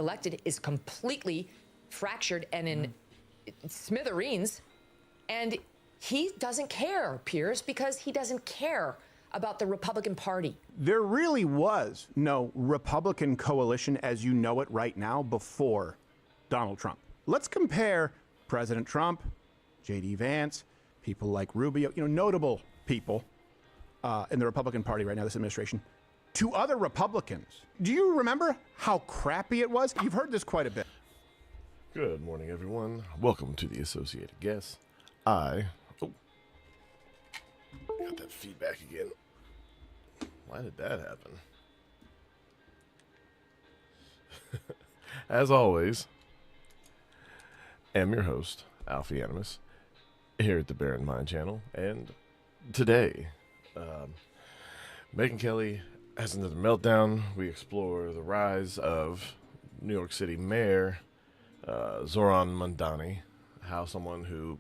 elected is completely fractured and in smithereens. And he doesn't care, Piers, because he doesn't care about the Republican Party. There really was no Republican coalition as you know it right now before Donald Trump. Let's compare President Trump, J.D. Vance, people like Rubio, notable people in the Republican Party right now, this administration, to other Republicans. Do you remember how crappy it was? You've heard this quite a bit. Good morning, everyone. Welcome to the Associated Guess. Got that feedback again. Why did that happen? As always, am your host, Alfie Animus, here at the Bear in Mind channel. And today, Megyn Kelly has another meltdown. We explore the rise of New York City Mayor Zoran Mamdani, how someone who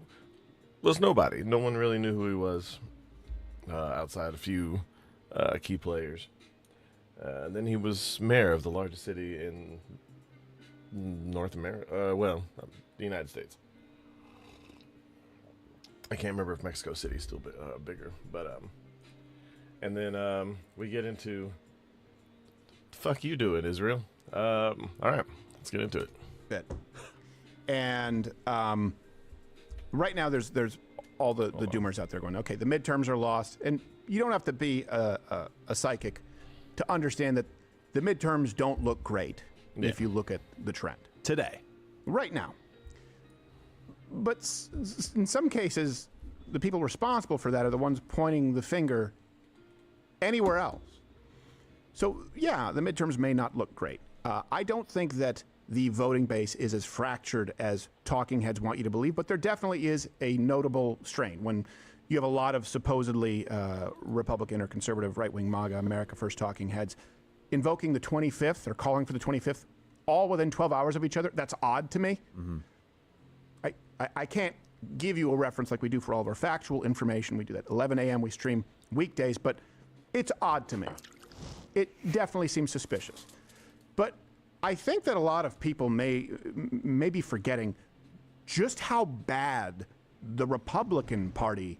was nobody. No one really knew who he was outside a few key players. Then he was mayor of the largest city in North America, the United States. I can't remember if Mexico City is still bigger, but and then we get into the fuck you doing, Israel. All right, let's get into it. And right now there's all the doomers out there going, okay, the midterms are lost, and you don't have to be a psychic to understand that the midterms don't look great if you look at the trend today, right now. But in some cases, the people responsible for that are the ones pointing the finger anywhere else. So yeah, the midterms may not look great. I don't think that the voting base is as fractured as talking heads want you to believe, but there definitely is a notable strain when you have a lot of supposedly Republican or conservative right-wing MAGA, America First talking heads, invoking the 25th or calling for the 25th all within 12 hours of each other. That's odd to me. Mm-hmm. I can't give you a reference like we do for all of our factual information. We do that 11 a.m. We stream weekdays, but it's odd to me. It definitely seems suspicious. But I think that a lot of people may be forgetting just how bad the Republican Party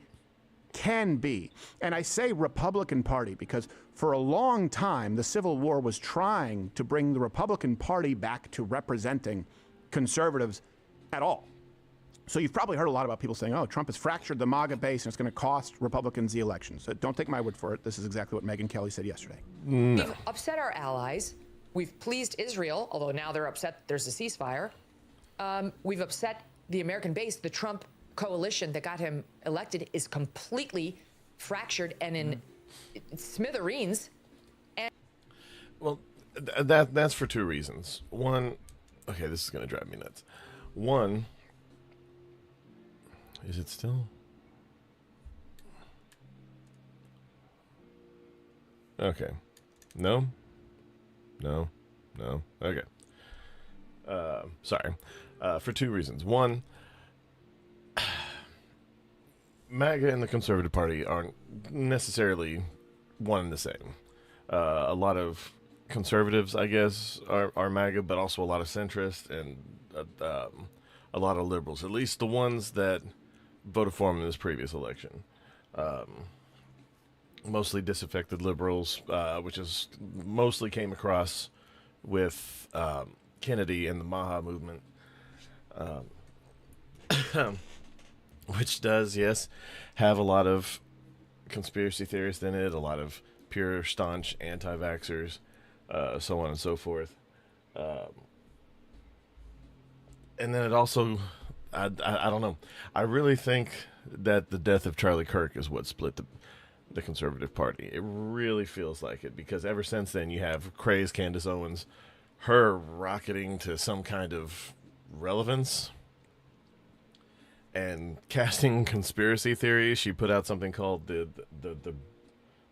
can be. And I say Republican Party because for a long time, the Civil War was trying to bring the Republican Party back to representing conservatives at all. So you've probably heard a lot about people saying, oh, Trump has fractured the MAGA base and it's going to cost Republicans the election. So don't take my word for it. This is exactly what Megyn Kelly said yesterday. No. We've upset our allies. We've pleased Israel, although now they're upset there's a ceasefire. We've upset the American base. The Trump coalition that got him elected is completely fractured and in smithereens. And well, that's for two reasons. One, okay, this is going to drive me nuts. One, is it still? Okay. No. Okay. Sorry. For two reasons. One, MAGA and the Conservative Party aren't necessarily one and the same. A lot of conservatives, I guess, are MAGA, but also a lot of centrists and a lot of liberals, at least the ones that voted for him in this previous election. Mostly disaffected liberals, which is mostly came across with Kennedy and the Maha movement, which does, yes, have a lot of conspiracy theorists in it, a lot of pure, staunch anti-vaxxers, so on and so forth. And then it also, I don't know, I really think that the death of Charlie Kirk is what split the Conservative Party. It really feels like it, because ever since then you have crazed Candace Owens, her rocketing to some kind of relevance and casting conspiracy theories. She put out something called the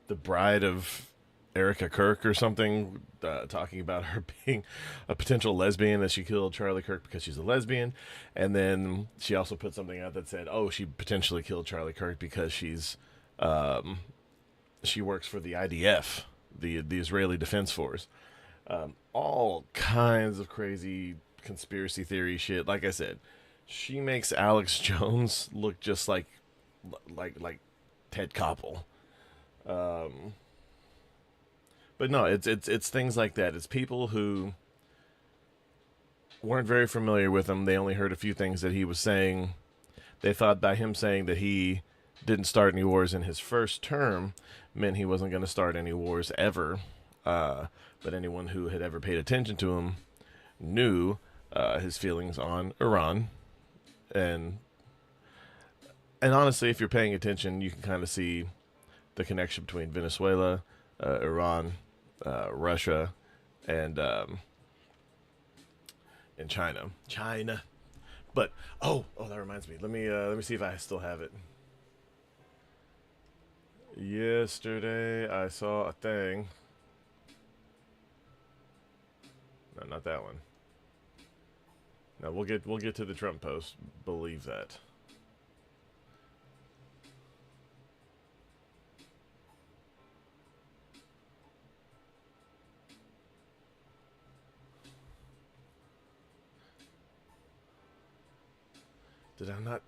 Bride of Erica Kirk or something, talking about her being a potential lesbian, that she killed Charlie Kirk because she's a lesbian. And then she also put something out that said, oh, she potentially killed Charlie Kirk because she's she works for the IDF, the Israeli Defense Force. all kinds of crazy conspiracy theory shit. Like I said, she makes Alex Jones look just like Ted Koppel. But no, it's things like that. It's people who weren't very familiar with him. They only heard a few things that he was saying. They thought by him saying that he didn't start any wars in his first term meant he wasn't going to start any wars ever. But anyone who had ever paid attention to him knew his feelings on Iran. And honestly, if you're paying attention, you can kind of see the connection between Venezuela, Iran, Russia, and China. But that reminds me. Let me see if I still have it. Yesterday I saw a thing. No, not that one. No, we'll get to the Trump post. Believe that.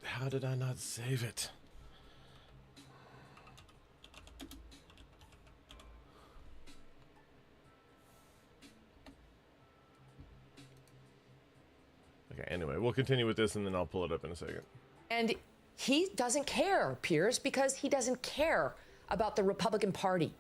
How did I not save it? Okay, anyway, we'll continue with this and then I'll pull it up in a second. And he doesn't care, Piers, because he doesn't care about the Republican Party.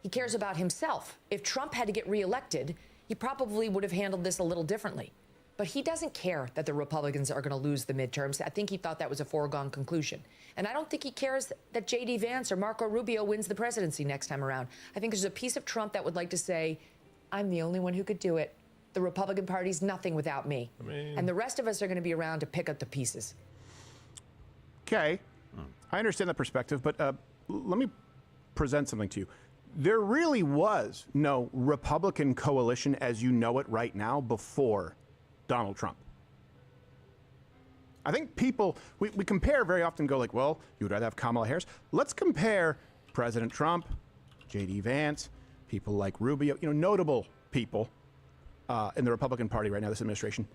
He cares about himself. If Trump had to get reelected, he probably would have handled this a little differently. But he doesn't care that the Republicans are going to lose the midterms. I think he thought that was a foregone conclusion. And I don't think he cares that J.D. Vance or Marco Rubio wins the presidency next time around. I think there's a piece of Trump that would like to say, I'm the only one who could do it. The Republican Party's nothing without me. And the rest of us are going to be around to pick up the pieces. Okay. I understand that perspective, but let me present something to you. There really was no Republican coalition as you know it right now before Donald Trump. I think people, we compare very often, go like, well, you would rather have Kamala Harris. Let's compare President Trump, J.D. Vance, people like Rubio, notable people in the Republican Party right now, this administration,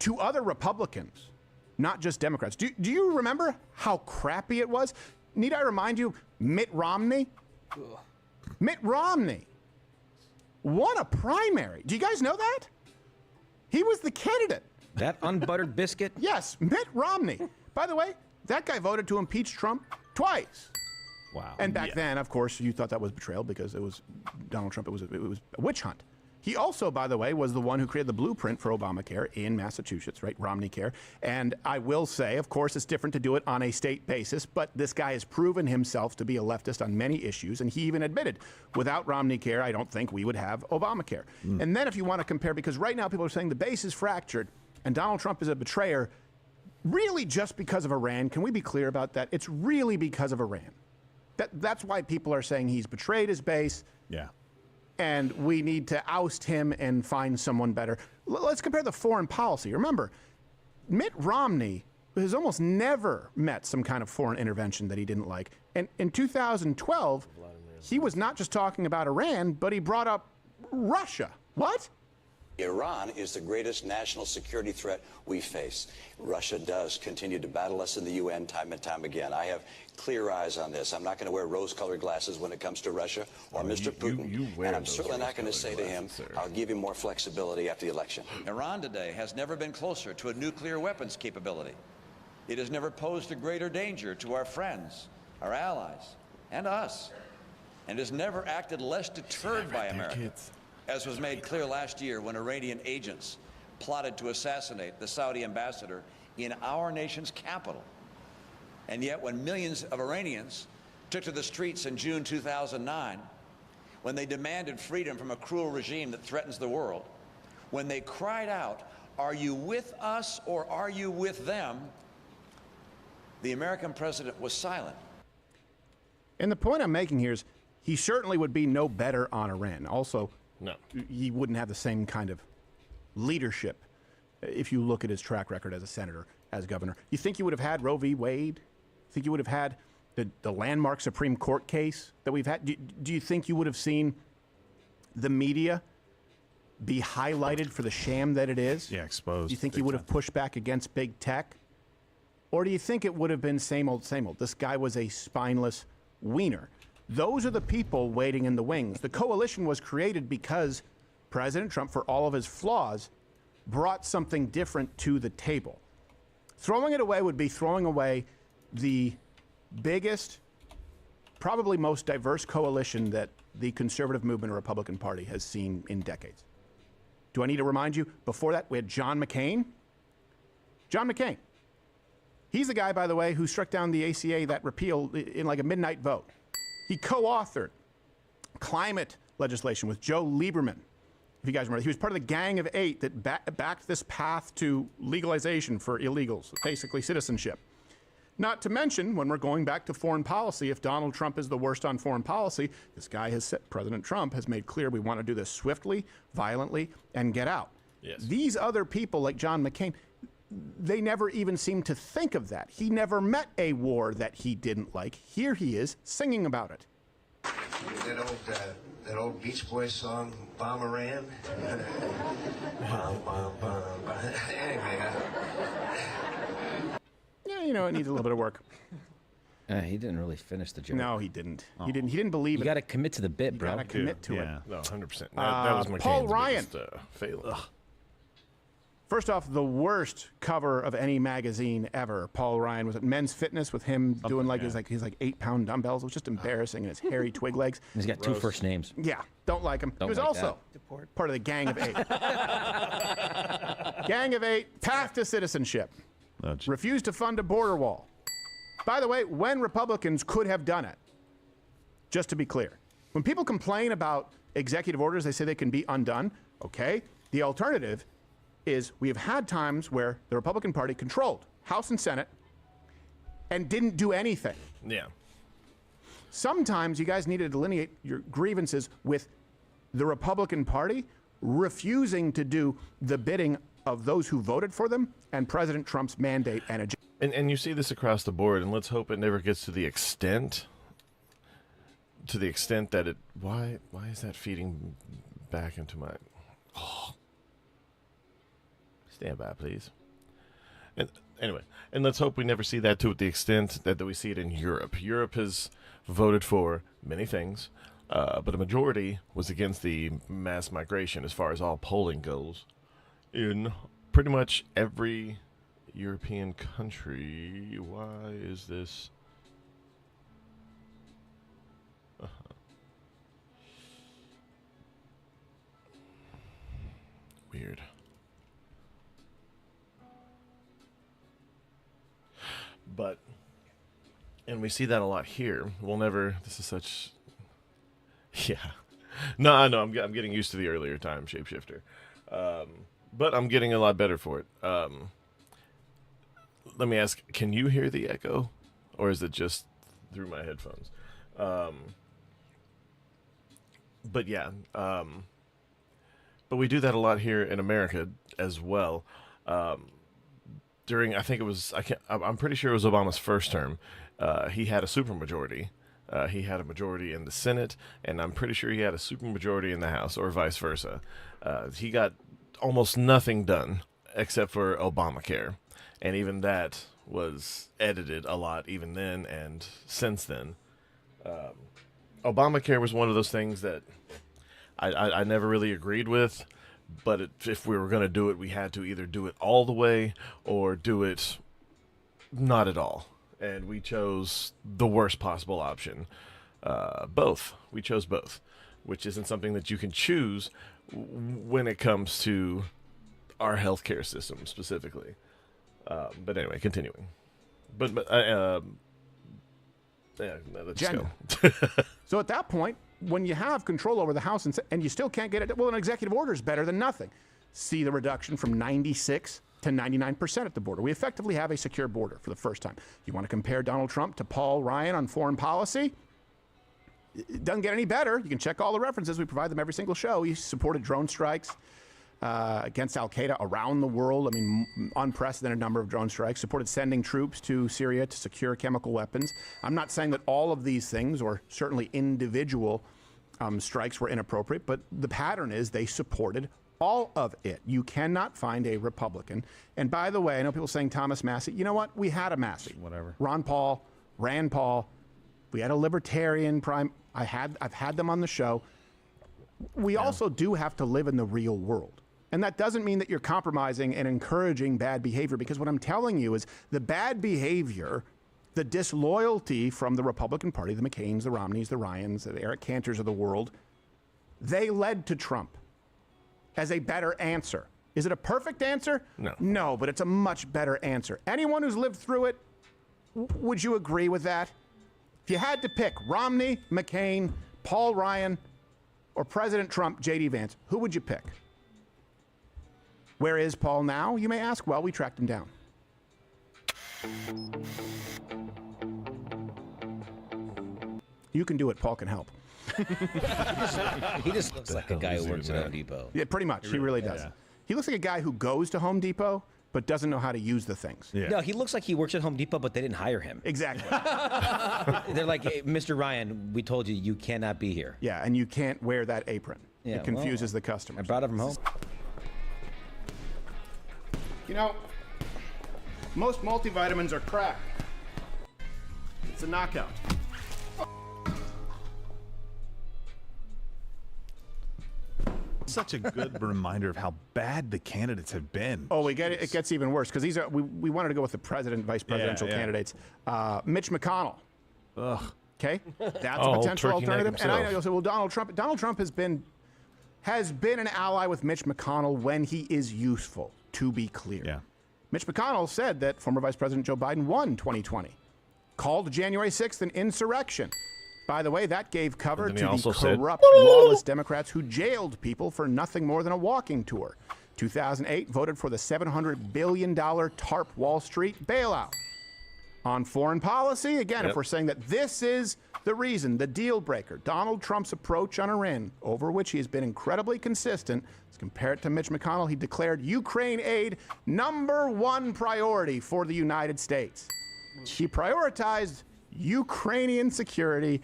to other Republicans, not just Democrats. Do you remember how crappy it was? Need I remind you, Mitt Romney? Ugh. Mitt Romney won a primary. Do you guys know that? He was the candidate. That unbuttered biscuit? Yes, Mitt Romney. By the way, that guy voted to impeach Trump twice. Wow. And back then, of course, you thought that was betrayal because it was Donald Trump. It was a witch hunt. He also, by the way, was the one who created the blueprint for Obamacare in Massachusetts, right? Romney Care. And I will say, of course, it's different to do it on a state basis, but this guy has proven himself to be a leftist on many issues. And he even admitted, without Romney Care, I don't think we would have Obamacare. And then if you want to compare, because right now people are saying the base is fractured and Donald Trump is a betrayer, really just because of Iran. Can we be clear about that? It's really because of Iran. That's why people are saying he's betrayed his base. Yeah. And we need to oust him and find someone better. Let's compare the foreign policy. Remember, Mitt Romney has almost never met some kind of foreign intervention that he didn't like. And in 2012, he was not just talking about Iran, but he brought up Russia. What? Iran is the greatest national security threat we face. Russia does continue to battle us in the UN time and time again. I have clear eyes on this. I'm not going to wear rose-colored glasses when it comes to Russia or Mr. Putin. And I'm certainly not going to say to him, I'll give you more flexibility after the election. Iran today has never been closer to a nuclear weapons capability. It has never posed a greater danger to our friends, our allies, and us, and has never acted less deterred by America, as was made clear last year when Iranian agents plotted to assassinate the Saudi ambassador in our nation's capital. And yet when millions of Iranians took to the streets in June 2009, when they demanded freedom from a cruel regime that threatens the world, when they cried out, are you with us or are you with them? The American president was silent. And the point I'm making here is he certainly would be no better on Iran. Also, no, he wouldn't have the same kind of leadership if you look at his track record as a senator, as governor. You think you would have had Roe v. Wade? Think you would have had the landmark Supreme Court case that we've had? Do you think you would have seen the media be highlighted for the sham that it is? Yeah, exposed. Do you think he would have pushed back against big tech? Or do you think it would have been same old, same old? This guy was a spineless wiener. Those are the people waiting in the wings. The coalition was created because President Trump, for all of his flaws, brought something different to the table. Throwing it away would be throwing away the biggest, probably most diverse coalition that the conservative movement or Republican Party has seen in decades. Do I need to remind you? Before that, we had John McCain. John McCain. He's the guy, by the way, who struck down the ACA, that repeal, in like a midnight vote. He co-authored climate legislation with Joe Lieberman. If you guys remember, he was part of the Gang of Eight that backed this path to legalization for illegals, basically citizenship. Not to mention, when we're going back to foreign policy, if Donald Trump is the worst on foreign policy, this guy has said, President Trump has made clear we want to do this swiftly, violently, and get out. Yes. These other people like John McCain, they never even seem to think of that. He never met a war that he didn't like. Here he is singing about it. That old Beach Boys song, Bomberan. Bom, bom, bom, bom. Anyway, Yeah, you know, it needs a little bit of work. He didn't really finish the joke. No, he didn't. He didn't believe You it. got to commit to the bit, You bro. gotta commit to it. No, 100%. That was McCain's Paul Ryan. biggest failing. First off, the worst cover of any magazine ever. Paul Ryan was at Men's Fitness with him doing like his 8-pound dumbbells. It was just embarrassing, and his hairy twig legs. He's got two first names. Yeah, don't like him. Don't he was like also part of the Gang of Eight. Gang of Eight, path to citizenship. Refused to fund a border wall. By the way, when Republicans could have done it, just to be clear, when people complain about executive orders, they say they can be undone. Okay, the alternative is we have had times where the Republican Party controlled House and Senate and didn't do anything. Yeah. Sometimes you guys need to delineate your grievances with the Republican Party refusing to do the bidding of those who voted for them and President Trump's mandate and agenda. And you see this across the board, and let's hope it never gets to the extent that it. Why is that feeding back into my? Oh. Stand by, please. And anyway, and let's hope we never see that to the extent that we see it in Europe. Europe has voted for many things, but a majority was against the mass migration as far as all polling goes in pretty much every European country. Why is this? Weird. But, and we see that a lot here. We'll never, this is such, yeah. No, I know, I'm getting used to the earlier time shapeshifter. But I'm getting a lot better for it. Let me ask, can you hear the echo? Or is it just through my headphones? But yeah, but we do that a lot here in America as well. During, I think it was, I'm pretty sure it was Obama's first term. He had a supermajority. He had a majority in the Senate, and I'm pretty sure he had a supermajority in the House, or vice versa. He got almost nothing done except for Obamacare, and even that was edited a lot even then and since then. Obamacare was one of those things that I never really agreed with. But if we were going to do it, we had to either do it all the way or do it not at all. And we chose the worst possible option. Both. We chose both, which isn't something that you can choose when it comes to our healthcare system specifically. But anyway, continuing. Yeah, let's go. So at that point, when you have control over the House and you still can't get it, well, an executive order is better than nothing. See the reduction from 96 to 99% at the border. We effectively have a secure border for the first time. You want to compare Donald Trump to Paul Ryan on foreign policy? It doesn't get any better. You can check all the references. We provide them every single show. He supported drone strikes against Al-Qaeda around the world. I mean, unprecedented number of drone strikes. Supported sending troops to Syria to secure chemical weapons. I'm not saying that all of these things, or certainly individual strikes, were inappropriate, but the pattern is they supported All of it. You cannot find a Republican. And by the way, I know people saying Thomas Massey. You know what? We had a Massey. Whatever. Rand Paul. We had a libertarian prime. I've had them on the show. We also do have to live in the real world. And that doesn't mean that you're compromising and encouraging bad behavior, because what I'm telling you is the bad behavior, the disloyalty from the Republican Party, the McCains, the Romneys, the Ryans, the Eric Cantors of the world, they led to Trump as a better answer. Is it a perfect answer? No. No, but it's a much better answer. Anyone who's lived through it, would you agree with that? If you had to pick Romney, McCain, Paul Ryan, or President Trump, J.D. Vance, who would you pick? Where is Paul now, you may ask? Well, we tracked him down. You can do it. Paul can help. He just looks like a guy who works at Home Depot. Yeah, pretty much. He really does. Yeah. He looks like a guy who goes to Home Depot but doesn't know how to use the things. Yeah. No, he looks like he works at Home Depot, but they didn't hire him. Exactly. They're like, hey, Mr. Ryan, we told you you cannot be here. Yeah, and you can't wear that apron. Yeah, it confuses the I customers. brought it from home. You know, most multivitamins are crack. It's a knockout. Such a good reminder of how bad the candidates have been. Oh, we get it. It gets even worse because these are we wanted to go with the president, vice presidential yeah. candidates. Mitch McConnell. Ugh. Okay, that's a Oh, potential turkey neck alternative. And I know himself. you'll say, well, Donald Trump has been an ally with Mitch McConnell when he is useful. To be clear, Yeah. Mitch McConnell said that former Vice President Joe Biden won 2020, called January 6th an insurrection. By the way, that gave cover And to then he the also said, corrupt, lawless Democrats who jailed people for nothing more than a walking tour. 2008 voted for the $700 billion TARP Wall Street bailout. On foreign policy, again, if we're saying that this is the reason, the deal breaker, Donald Trump's approach on Iran, over which he has been incredibly consistent, as compared to Mitch McConnell, he declared Ukraine aid #1 priority for the United States. He prioritized Ukrainian security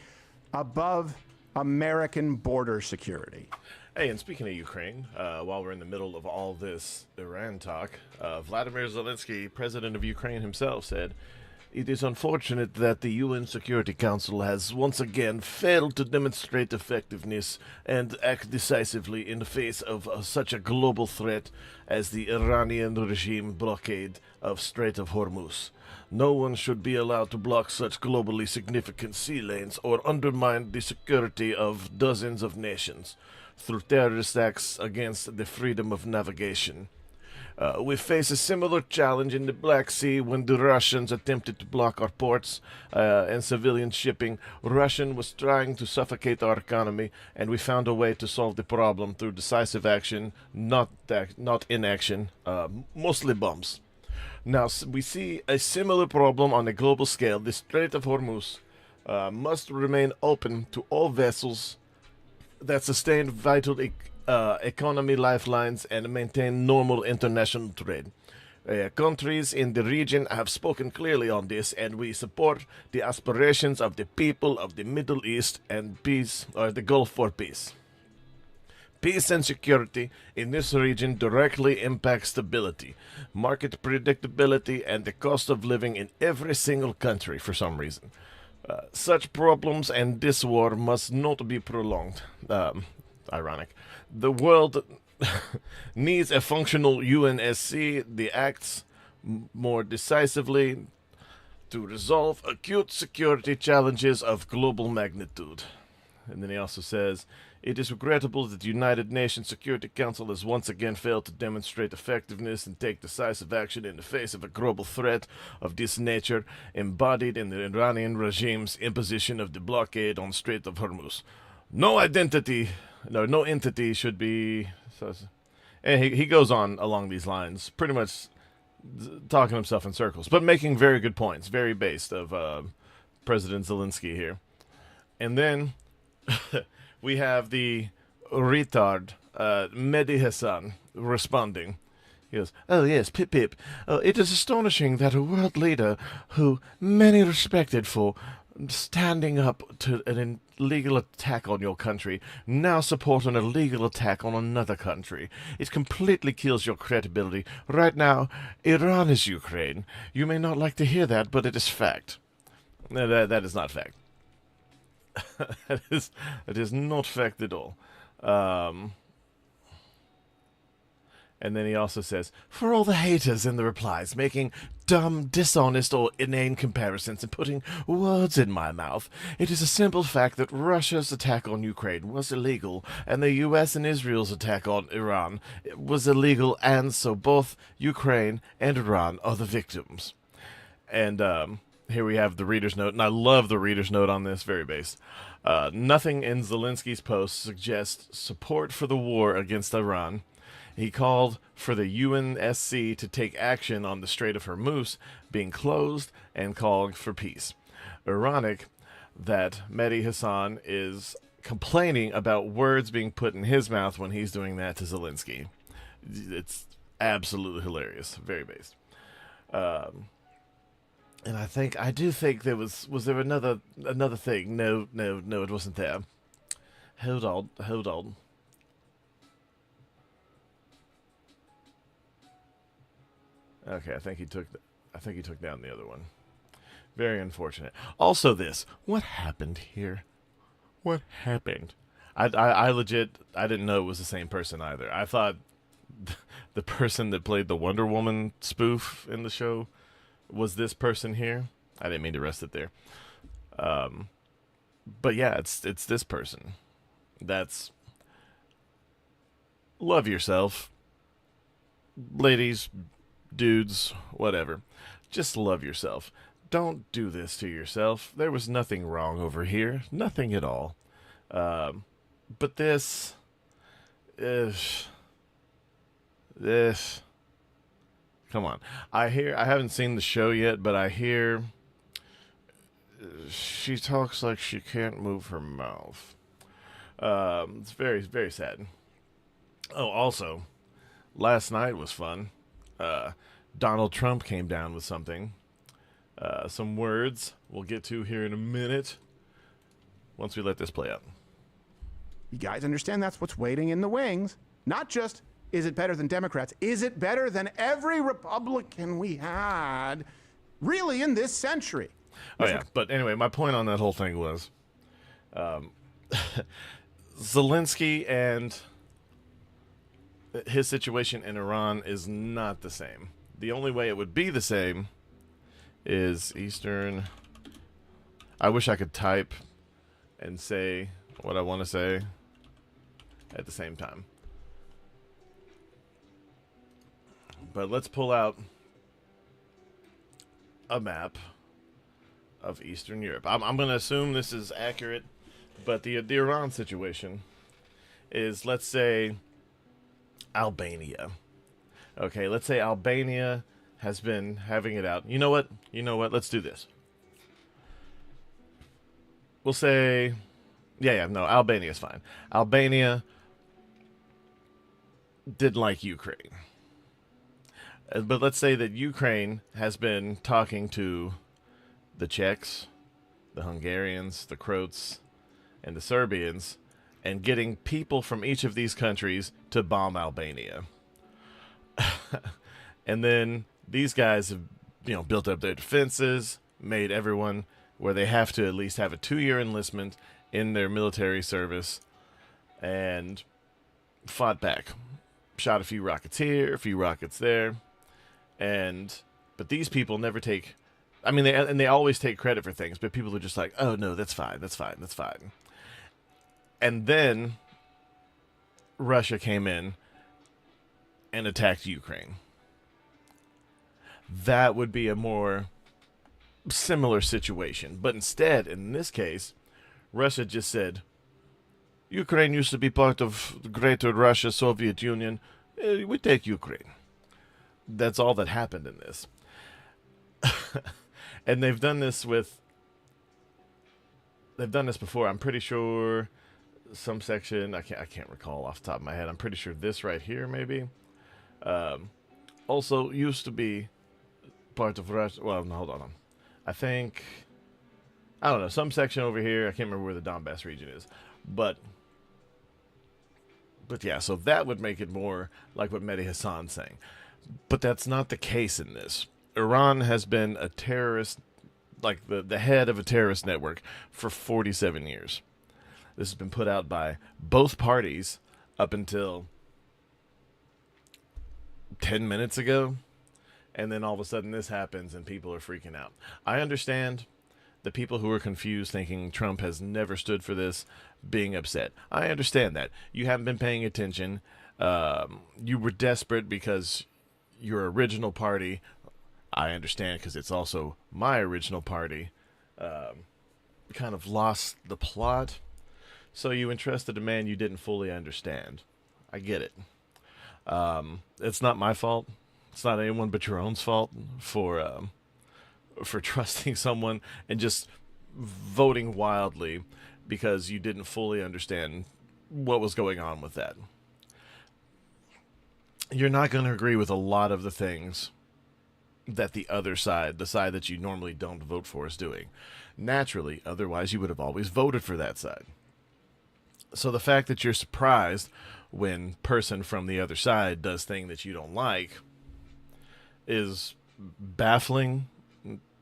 above American border security. Hey, and speaking of Ukraine, while we're in the middle of all this Iran talk, Vladimir Zelensky, president of Ukraine himself, said, "It is unfortunate that the UN Security Council has once again failed to demonstrate effectiveness and act decisively in the face of such a global threat as the Iranian regime blockade of Strait of Hormuz. No one should be allowed to block such globally significant sea lanes or undermine the security of dozens of nations through terrorist acts against the freedom of navigation. We face a similar challenge in the Black Sea when the Russians attempted to block our ports and civilian shipping. Russia was trying to suffocate our economy, and we found a way to solve the problem through decisive action, not inaction, mostly bombs. Now, we see a similar problem on a global scale. The Strait of Hormuz must remain open to all vessels that sustain vital economy lifelines and maintain normal international trade. Countries in the region have spoken clearly on this, and we support the aspirations of the people of the Middle East and peace, or the Gulf for peace. Peace and security in this region directly impact stability, market predictability, and the cost of living in every single country for some reason. Such problems and this war must not be prolonged. Ironic. The world needs a functional UNSC that acts more decisively to resolve acute security challenges of global magnitude." And then he also says, "It is regrettable that the United Nations Security Council has once again failed to demonstrate effectiveness and take decisive action in the face of a global threat of this nature embodied in the Iranian regime's imposition of the blockade on the Strait of Hormuz. No entity should be..." And he goes on along these lines, pretty much talking himself in circles, but making very good points, very based of President Zelensky here. And then we have the retard, Mehdi Hassan, responding. He goes, "Oh yes, pip. It is astonishing that a world leader who many respected for standing up to an illegal attack on your country, now support an illegal attack on another country. It completely kills your credibility. Right now, Iran is Ukraine. You may not like to hear that, but it is fact. No, that is not fact. That is not fact at all. And then he also says, for all the haters in the replies, making dumb, dishonest, or inane comparisons and putting words in my mouth, it is a simple fact that Russia's attack on Ukraine was illegal, and the U.S. and Israel's attack on Iran was illegal, and so both Ukraine and Iran are the victims. And here we have the reader's note, and I love the reader's note on this, very based. Nothing in Zelensky's post suggests support for the war against Iran. He called for the UNSC to take action on the Strait of Hormuz being closed and called for peace. Ironic that Mehdi Hassan is complaining about words being put in his mouth when he's doing that to Zelensky. It's absolutely hilarious. Very based. And I do think there was there another thing? No, it wasn't there. Hold on. Okay, I think he took down the other one. Very unfortunate. Also, what happened here? What happened? I legit didn't know it was the same person either. I thought the person that played the Wonder Woman spoof in the show was this person here. I didn't mean to rest it there. But yeah, it's this person. That's love yourself, ladies, dudes, whatever. Just love yourself. Don't do this to yourself. There was nothing wrong over here. Nothing at all. But this... Come on. I haven't seen the show yet, but I hear... she talks like she can't move her mouth. It's very, very sad. Oh, also, last night was fun. Donald Trump came down with something. Some words we'll get to here in a minute once we let this play out. You guys understand that's what's waiting in the wings. Not just, is it better than Democrats? Is it better than every Republican we had really in this century? Oh, yeah. But anyway, my point on that whole thing was Zelensky and his situation in Iran is not the same. The only way it would be the same is Eastern. I wish I could type and say what I want to say at the same time. But let's pull out a map of Eastern Europe. I'm going to assume this is accurate, but the Iran situation is, let's say, Albania. Okay, let's say Albania has been having it out. You know what? Let's do this. We'll say, Albania is fine. Albania didn't like Ukraine. But let's say that Ukraine has been talking to the Czechs, the Hungarians, the Croats, and the Serbians, and getting people from each of these countries to bomb Albania. And then these guys have, built up their defenses, made everyone where they have to at least have a 2-year enlistment in their military service, and fought back. Shot a few rockets here, a few rockets there. But these people never take, they always take credit for things, but people are just like, oh no, that's fine. And then Russia came in and attacked Ukraine. That would be a more similar situation. But instead, in this case, Russia just said, Ukraine used to be part of the Greater Russia, Soviet Union. We take Ukraine. That's all that happened in this. And they've done this before. I'm pretty sure some section, I can't recall off the top of my head. I'm pretty sure this right here, maybe. Also used to be part of Russia. Well, no, hold on. I think I don't know, some section over here. I can't remember where the Donbass region is, but yeah. So that would make it more like what Mehdi Hassan's saying, but that's not the case in this. Iran has been a terrorist, like the head of a terrorist network for 47 years. This has been put out by both parties up until 10 minutes ago. And then all of a sudden this happens and people are freaking out. I understand the people who are confused thinking Trump has never stood for this being upset. I understand that. You haven't been paying attention. You were desperate because your original party, I understand because it's also my original party, kind of lost the plot. So you entrusted a man you didn't fully understand. I get it. It's not my fault. It's not anyone but your own fault for trusting someone and just voting wildly because you didn't fully understand what was going on with that. You're not going to agree with a lot of the things that the other side, the side that you normally don't vote for, is doing. Naturally, otherwise you would have always voted for that side. So the fact that you're surprised when person from the other side does thing that you don't like is baffling.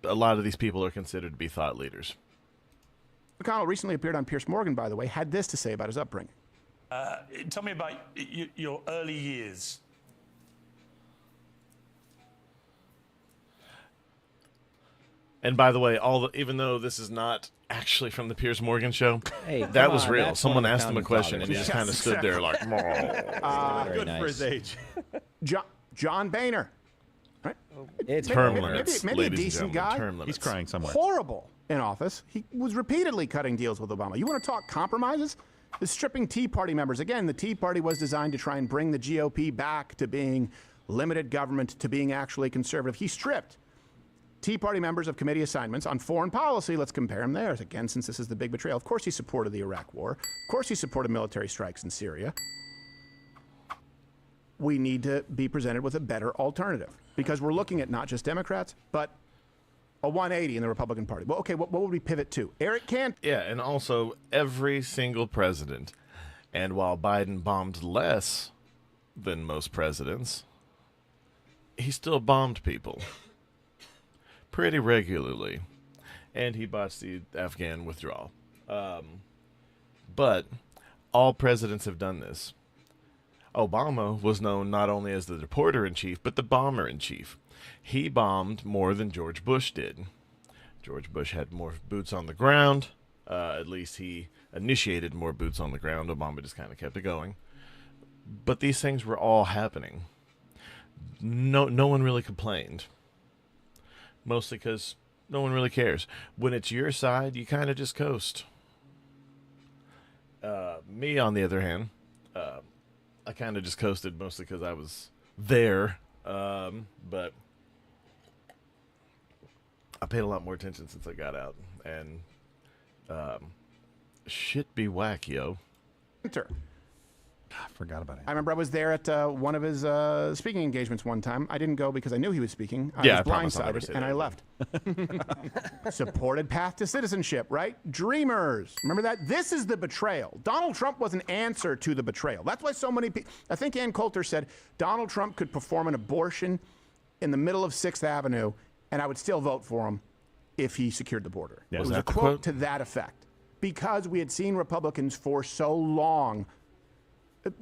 A lot of these people are considered to be thought leaders. McConnell recently appeared on Piers Morgan, by the way, had this to say about his upbringing. Tell me about your early years. And by the way, even though this is not actually from the Piers Morgan show, Hey, that was come on, real. that's Someone one of asked him a the question, and he founding just kind of stood there like, Very Good nice. for his age. John Boehner. Right? It's term Maybe- limits, maybe a ladies and decent gentlemen, guy. term limits. He's crying somewhere. Horrible in office. He was repeatedly cutting deals with Obama. You want to talk compromises? The stripping Tea Party members. Again, the Tea Party was designed to try and bring the GOP back to being limited government, to being actually conservative. He stripped Tea Party members of committee assignments on foreign policy. Let's compare him there. Again, since this is the big betrayal. Of course he supported the Iraq War. Of course he supported military strikes in Syria. We need to be presented with a better alternative because we're looking at not just Democrats, but a 180 in the Republican Party. Well, okay, what would we pivot to? Eric Cantor. Yeah, and also every single president. And while Biden bombed less than most presidents, he still bombed people pretty regularly. And he botched the Afghan withdrawal. But all presidents have done this. Obama was known not only as the deporter-in-chief, but the bomber-in-chief. He bombed more than George Bush did. George Bush had more boots on the ground. At least he initiated more boots on the ground. Obama just kind of kept it going. But these things were all happening. No one really complained. Mostly because no one really cares. When it's your side, you kind of just coast. Me, on the other hand, I kind of just coasted mostly because I was there. But I paid a lot more attention since I got out. And shit be whack, yo. I forgot about it. I remember I was there at one of his speaking engagements one time. I didn't go because I knew he was speaking. I Yeah, I was promise I'll never say blindsided, and that I left. Supported path to citizenship, right? Dreamers. Remember that? This is the betrayal. Donald Trump was an answer to the betrayal. That's why so many people, I think Ann Coulter said, Donald Trump could perform an abortion in the middle of 6th Avenue, and I would still vote for him if he secured the border. Yeah, It was was a that the quote quote? to that effect. Because we had seen Republicans for so long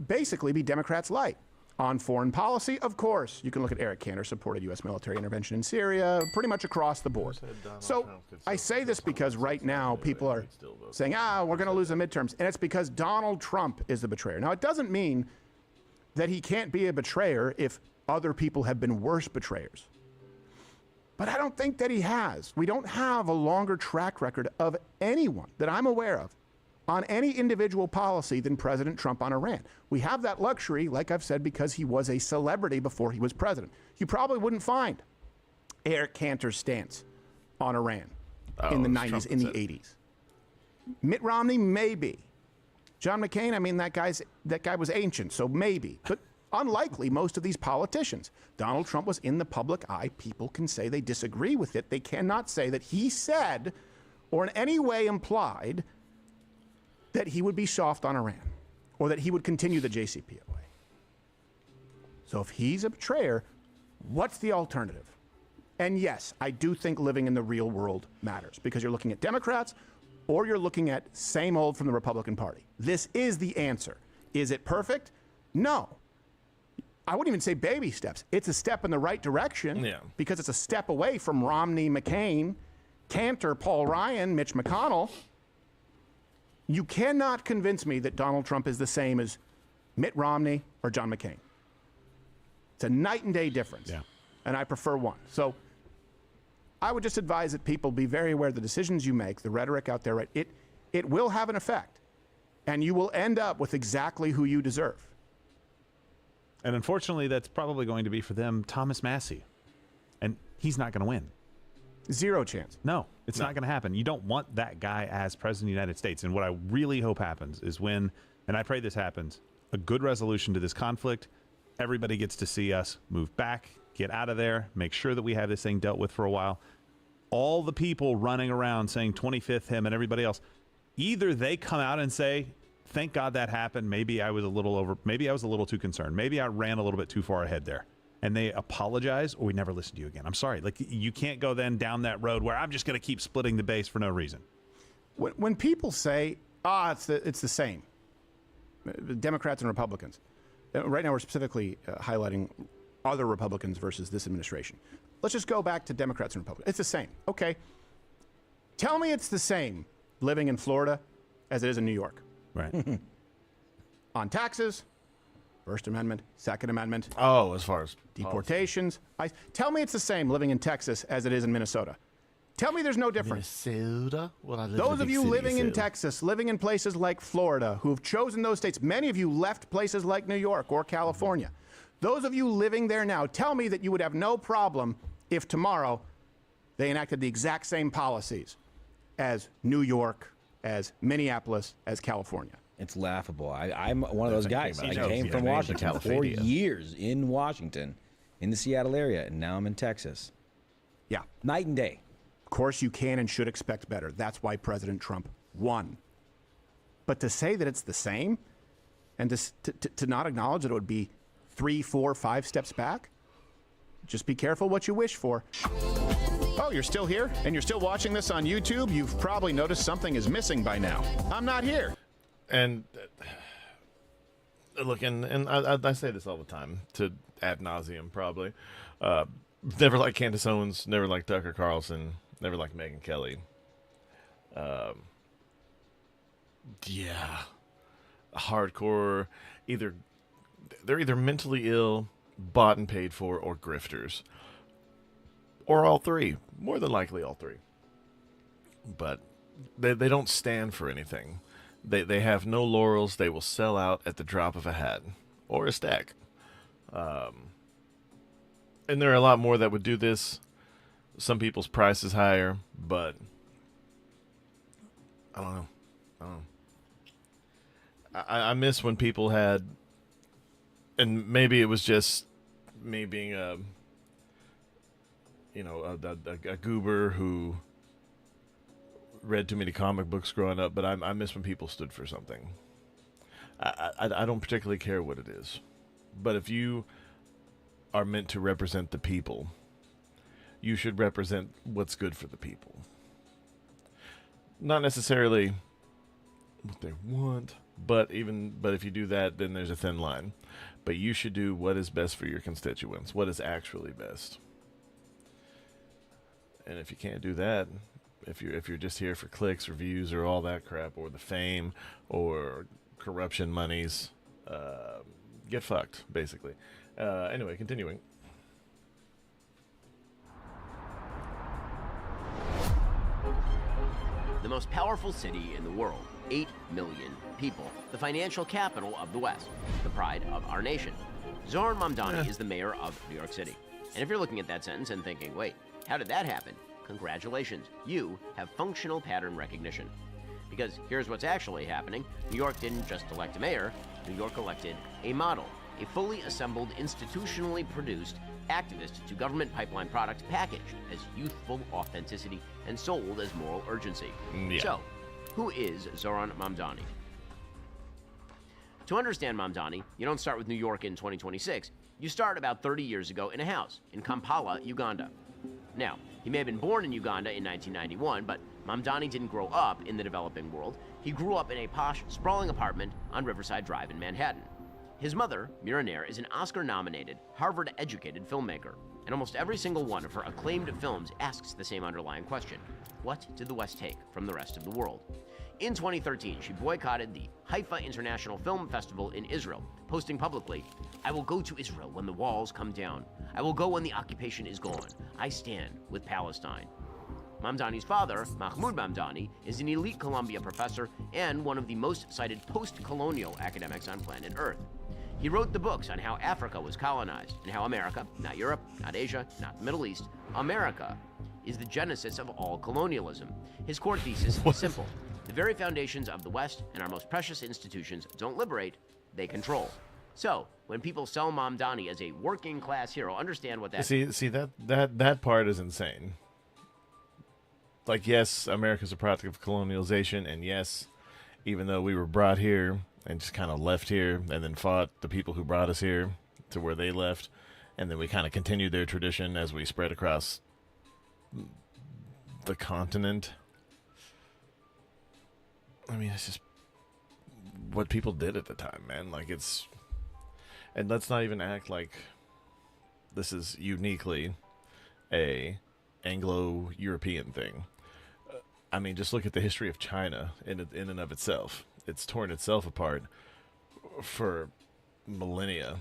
basically be Democrats light. On foreign policy, of course, you can look at Eric Cantor supported U.S. military intervention in Syria, pretty much across the board. So I say this because right now people are saying, we're going to lose the midterms. And it's because Donald Trump is the betrayer. Now, it doesn't mean that he can't be a betrayer if other people have been worse betrayers. But I don't think that he has. We don't have a longer track record of anyone that I'm aware of on any individual policy than President Trump on Iran. We have that luxury, like I've said, because he was a celebrity before he was president. You probably wouldn't find Eric Cantor's stance on Iran in the 90s, in the 80s. Mitt Romney, maybe. John McCain, I mean, that guy was ancient, so maybe. But unlikely, most of these politicians. Donald Trump was in the public eye. People can say they disagree with it. They cannot say that he said or in any way implied that he would be soft on Iran or that he would continue the JCPOA. So if he's a betrayer, what's the alternative? And yes, I do think living in the real world matters because you're looking at Democrats or you're looking at same old from the Republican Party. This is the answer. Is it perfect? No. I wouldn't even say baby steps. It's a step in the right direction because it's a step away from Romney, McCain, Cantor, Paul Ryan, Mitch McConnell. You cannot convince me that Donald Trump is the same as Mitt Romney or John McCain. It's a night and day difference. Yeah. And I prefer one. So I would just advise that people be very aware of the decisions you make, the rhetoric out there, right? It will have an effect. And you will end up with exactly who you deserve. And unfortunately, that's probably going to be for them Thomas Massie. And he's not going to win. Zero chance. No, it's not going to happen. You don't want that guy as president of the United States. And what I really hope happens is when, and I pray this happens, a good resolution to this conflict, everybody gets to see us move back, get out of there, make sure that we have this thing dealt with for a while. All the people running around saying 25th him and everybody else, either they come out and say, thank God that happened. Maybe I was a little too concerned. Maybe I ran a little bit too far ahead there. And they apologize, or we never listen to you again. I'm sorry. Like, you can't go then down that road where I'm just going to keep splitting the base for no reason. When people say, it's the same, Democrats and Republicans. Right now we're specifically highlighting other Republicans versus this administration. Let's just go back to Democrats and Republicans. It's the same. Okay. Tell me it's the same living in Florida as it is in New York. Right. On taxes, First Amendment, Second Amendment. Oh, as far as deportations. Tell me it's the same living in Texas as it is in Minnesota. Tell me there's no difference. Minnesota? Well, those of you living in Texas, living in places like Florida, who have chosen those states, many of you left places like New York or California. Those of you living there now, tell me that you would have no problem if tomorrow they enacted the exact same policies as New York, as Minneapolis, as California. It's laughable. I'm one of those guys. I came from Washington, 4 years in Washington, in the Seattle area, and now I'm in Texas. Yeah. Night and day. Of course, you can and should expect better. That's why President Trump won. But to say that it's the same and to not acknowledge that it would be 3, 4, 5 steps back, just be careful what you wish for. Oh, you're still here and you're still watching this on YouTube? You've probably noticed something is missing by now. I'm not here. And look, and I say this all the time to ad nauseum, probably. Never liked Candace Owens, never liked Tucker Carlson, never liked Megyn Kelly. Yeah, hardcore. They're either mentally ill, bought and paid for, or grifters, or all three. More than likely, all three. But they don't stand for anything. They have no laurels. They will sell out at the drop of a hat or a stack. And there are a lot more that would do this. Some people's price is higher, but I don't know. I miss when people had, and maybe it was just me being a goober who read too many comic books growing up, but I miss when people stood for something. I don't particularly care what it is, but if you are meant to represent the people, you should represent what's good for the people. Not necessarily what they want, but if you do that, then there's a thin line. But you should do what is best for your constituents, what is actually best. And if you can't do that, if you're just here for clicks or views or all that crap, or the fame or corruption monies, get fucked, basically. Anyway, continuing. The most powerful city in the world, 8 million people, the financial capital of the West, the pride of our nation. Zohran Mamdani is the mayor of New York City. And if you're looking at that sentence and thinking, wait, how did that happen? Congratulations, you have functional pattern recognition. Because here's what's actually happening. New York didn't just elect a mayor, New York elected a model, a fully assembled, institutionally produced activist to government pipeline product packaged as youthful authenticity and sold as moral urgency. Yeah. So, who is Zoran Mamdani? To understand Mamdani, you don't start with New York in 2026. You start about 30 years ago in a house in Kampala, Uganda. Now, he may have been born in Uganda in 1991, but Mamdani didn't grow up in the developing world. He grew up in a posh, sprawling apartment on Riverside Drive in Manhattan. His mother, Mira Nair, is an Oscar-nominated, Harvard-educated filmmaker, and almost every single one of her acclaimed films asks the same underlying question: what did the West take from the rest of the world? In 2013, she boycotted the Haifa International Film Festival in Israel, posting publicly, "I will go to Israel when the walls come down. I will go when the occupation is gone. I stand with Palestine." Mamdani's father, Mahmoud Mamdani, is an elite Columbia professor and one of the most cited post-colonial academics on planet Earth. He wrote the books on how Africa was colonized and how America, not Europe, not Asia, not the Middle East, America is the genesis of all colonialism. His core thesis is simple. The very foundations of the West and our most precious institutions don't liberate, they control. So, when people sell Mamdani as a working class hero, understand what that See that part is insane. Like, yes, America's a product of colonialization, and yes, even though we were brought here and just kind of left here and then fought the people who brought us here to where they left, and then we kind of continued their tradition as we spread across the continent. I mean, it's just what people did at the time, man. Like, it's... And let's not even act like this is uniquely a Anglo-European thing. I mean, just look at the history of China in and of itself. It's torn itself apart for millennia,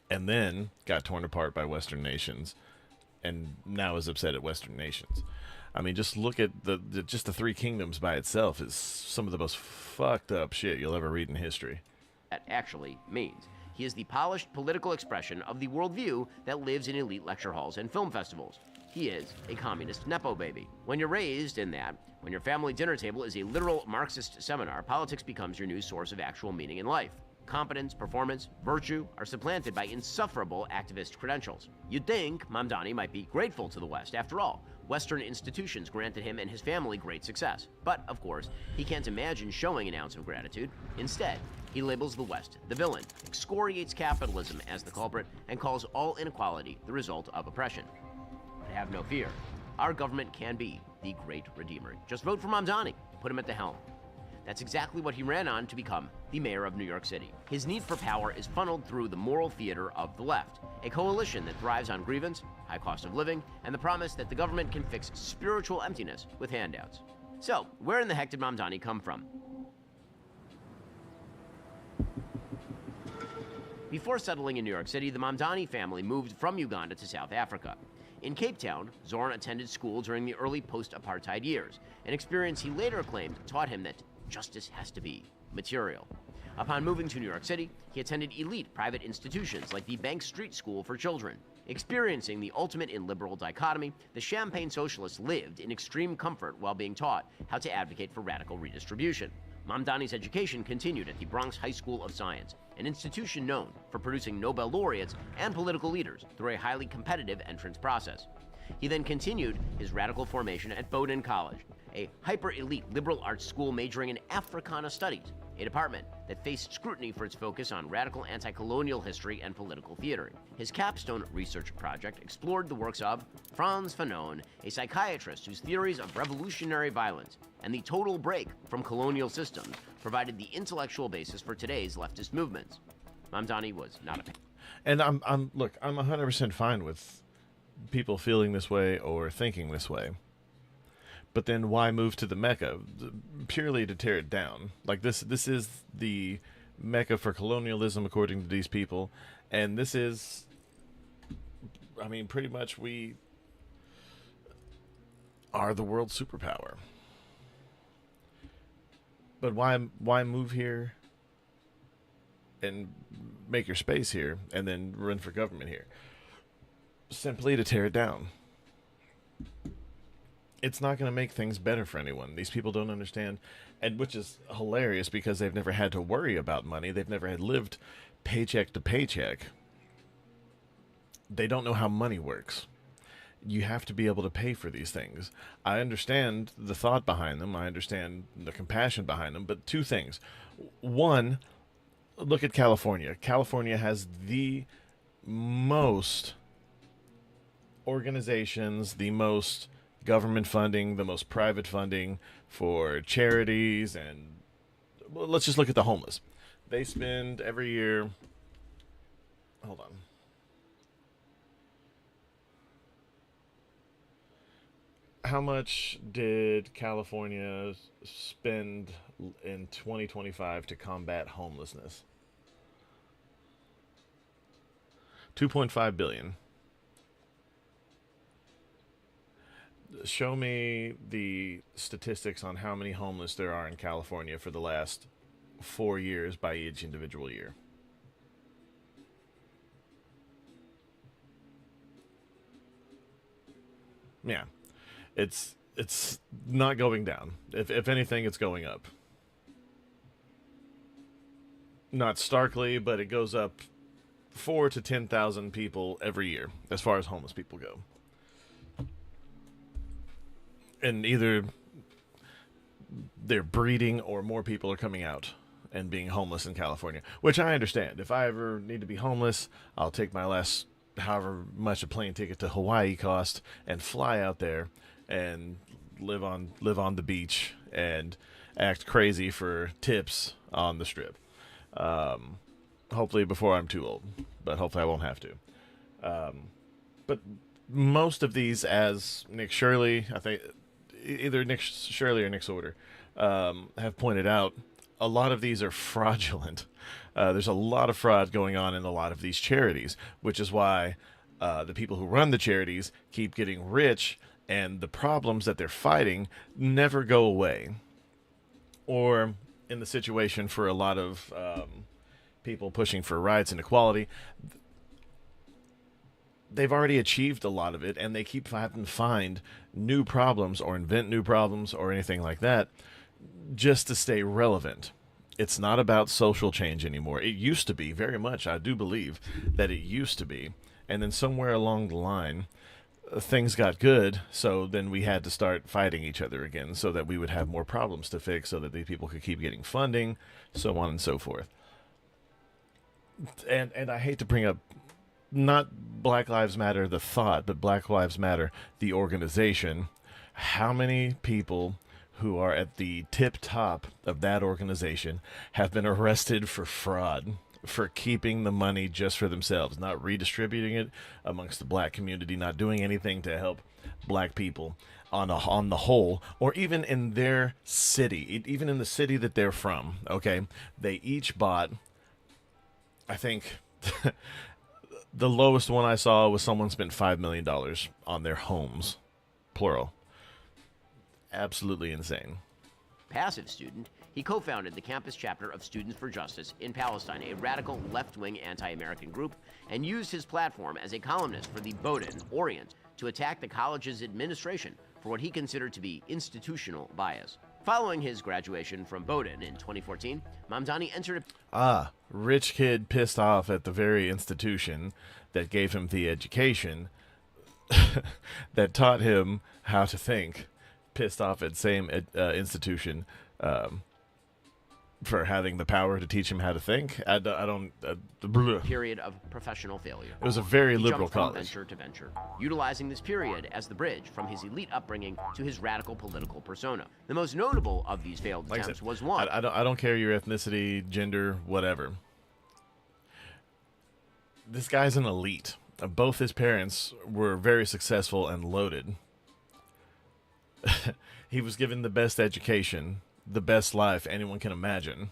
and then got torn apart by Western nations, and now is upset at Western nations. I mean, just look at just the Three Kingdoms by itself is some of the most fucked up shit you'll ever read in history. That actually means. He is the polished political expression of the worldview that lives in elite lecture halls and film festivals. He is a communist Nepo baby. When you're raised in that, when your family dinner table is a literal Marxist seminar, politics becomes your new source of actual meaning in life. Competence, performance, virtue are supplanted by insufferable activist credentials. You'd think Mamdani might be grateful to the West. After all, Western institutions granted him and his family great success. But, of course, he can't imagine showing an ounce of gratitude. Instead, he labels the West the villain, excoriates capitalism as the culprit, and calls all inequality the result of oppression. But have no fear. Our government can be the great redeemer. Just vote for Mamdani and put him at the helm. That's exactly what he ran on to become the mayor of New York City. His need for power is funneled through the moral theater of the left, a coalition that thrives on grievance, high cost of living, and the promise that the government can fix spiritual emptiness with handouts. So, where in the heck did Mamdani come from? Before settling in New York City, the Mamdani family moved from Uganda to South Africa. In Cape Town, Zoran attended school during the early post-apartheid years, an experience he later claimed taught him that justice has to be material. Upon moving to New York City, he attended elite private institutions like the Bank Street School for Children. Experiencing the ultimate in liberal dichotomy, the Champagne socialists lived in extreme comfort while being taught how to advocate for radical redistribution. Mamdani's education continued at the Bronx High School of Science, an institution known for producing Nobel laureates and political leaders through a highly competitive entrance process. He then continued his radical formation at Bowdoin College, a hyper-elite liberal arts school majoring in Africana studies, a department that faced scrutiny for its focus on radical anti-colonial history and political theater. His capstone research project explored the works of Frantz Fanon, a psychiatrist whose theories of revolutionary violence and the total break from colonial systems provided the intellectual basis for today's leftist movements. Mamdani was not a... And I'm 100% fine with people feeling this way or thinking this way. But then why move to the Mecca? Purely to tear it down. Like, this is the Mecca for colonialism, according to these people. And this is, I mean, pretty much we are the world superpower. But why move here and make your space here and then run for government here? Simply to tear it down. It's not going to make things better for anyone. These people don't understand, and which is hilarious because they've never had to worry about money. They've never had lived paycheck to paycheck. they don't know how money works. You have to be able to pay for these things. I understand the thought behind them. I understand the compassion behind them. But two things. One, look at California. California has the most organizations, the most government funding, the most private funding for charities, and well, let's just look at the homeless. They spend every year, hold on, how much did California spend in 2025 to combat homelessness? $2.5 billion. Show me the statistics on how many homeless there are in California for the last 4 years by each individual year. Yeah. It's not going down. If anything, it's going up. Not starkly, but it goes up 4 to 10,000 people every year as far as homeless people go. And either they're breeding or more people are coming out and being homeless in California, which I understand. If I ever need to be homeless, I'll take my last however much a plane ticket to Hawaii cost and fly out there and live on the beach and act crazy for tips on the strip. Hopefully before I'm too old, but hopefully I won't have to. But most of these, as Nick Shirley, I think either Nick Shirley or Nick Sorter, have pointed out, a lot of these are fraudulent. There's a lot of fraud going on in a lot of these charities, which is why the people who run the charities keep getting rich, and the problems that they're fighting never go away. Or in the situation for a lot of people pushing for rights and equality, they've already achieved a lot of it, and they keep having to find new problems or invent new problems or anything like that just to stay relevant. It's not about social change anymore. It used to be, very much. I do believe that it used to be. And then somewhere along the line, things got good, so then we had to start fighting each other again so that we would have more problems to fix, so that the people could keep getting funding, so on and so forth. And I hate to bring up not Black Lives Matter, the thought, but Black Lives Matter, the organization. How many people who are at the tip top of that organization have been arrested for fraud, for keeping the money just for themselves, not redistributing it amongst the black community, not doing anything to help black people on the whole, or even in their city, even in the city that they're from, okay? They each bought, I think, the lowest one I saw was someone spent $5 million on their homes, plural. Absolutely insane. Passive student, he co-founded the campus chapter of Students for Justice in Palestine, a radical left-wing anti-American group, and used his platform as a columnist for the Bowdoin Orient to attack the college's administration for what he considered to be institutional bias. Following his graduation from Bowdoin in 2014, Mamdani entered rich kid pissed off at the very institution that gave him the education that taught him how to think. Pissed off at same institution for having the power to teach him how to think. I don't. Period of professional failure. It was a very he liberal jumped from college. venture to venture, utilizing this period as the bridge from his elite upbringing to his radical political persona. The most notable of these failed attempts was one. I don't care your ethnicity, gender, whatever. This guy's an elite. Both his parents were very successful and loaded. He was given the best education, the best life anyone can imagine.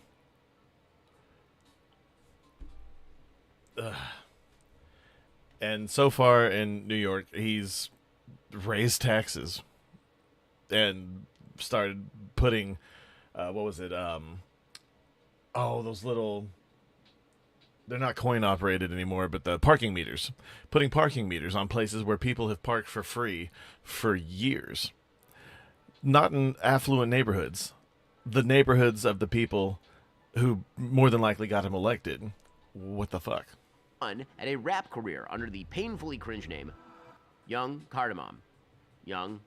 And so far in New York, he's raised taxes and started putting, what was it? Those little, they're not coin operated anymore, but the parking meters. Putting parking meters on places where people have parked for free for years. Not in affluent neighborhoods. The neighborhoods of the people who more than likely got him elected. What the fuck? at a rap career under the painfully cringe name Young Cardamom. Young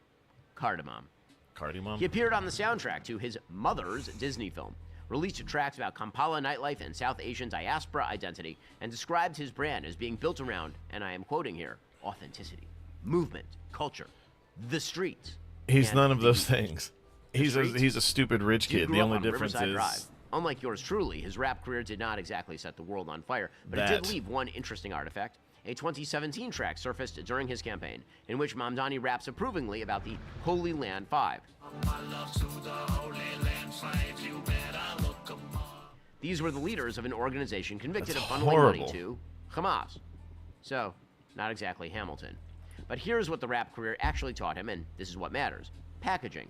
Cardamom. Cardamom? He appeared on the soundtrack to his mother's Disney film, released tracks about Kampala nightlife and South Asian diaspora identity, and described his brand as being built around, and I am quoting here, authenticity, movement, culture, the streets. He's none of those things. He's a stupid rich kid. The only difference Riverside is... Drive. Unlike yours truly, his rap career did not exactly set the world on fire, but it did leave one interesting artifact. A 2017 track surfaced during his campaign, in which Mamdani raps approvingly about the Holy Land Five. These were the leaders of an organization convicted of funneling money to Hamas. So, not exactly Hamilton. But here's what the rap career actually taught him, and this is what matters. Packaging,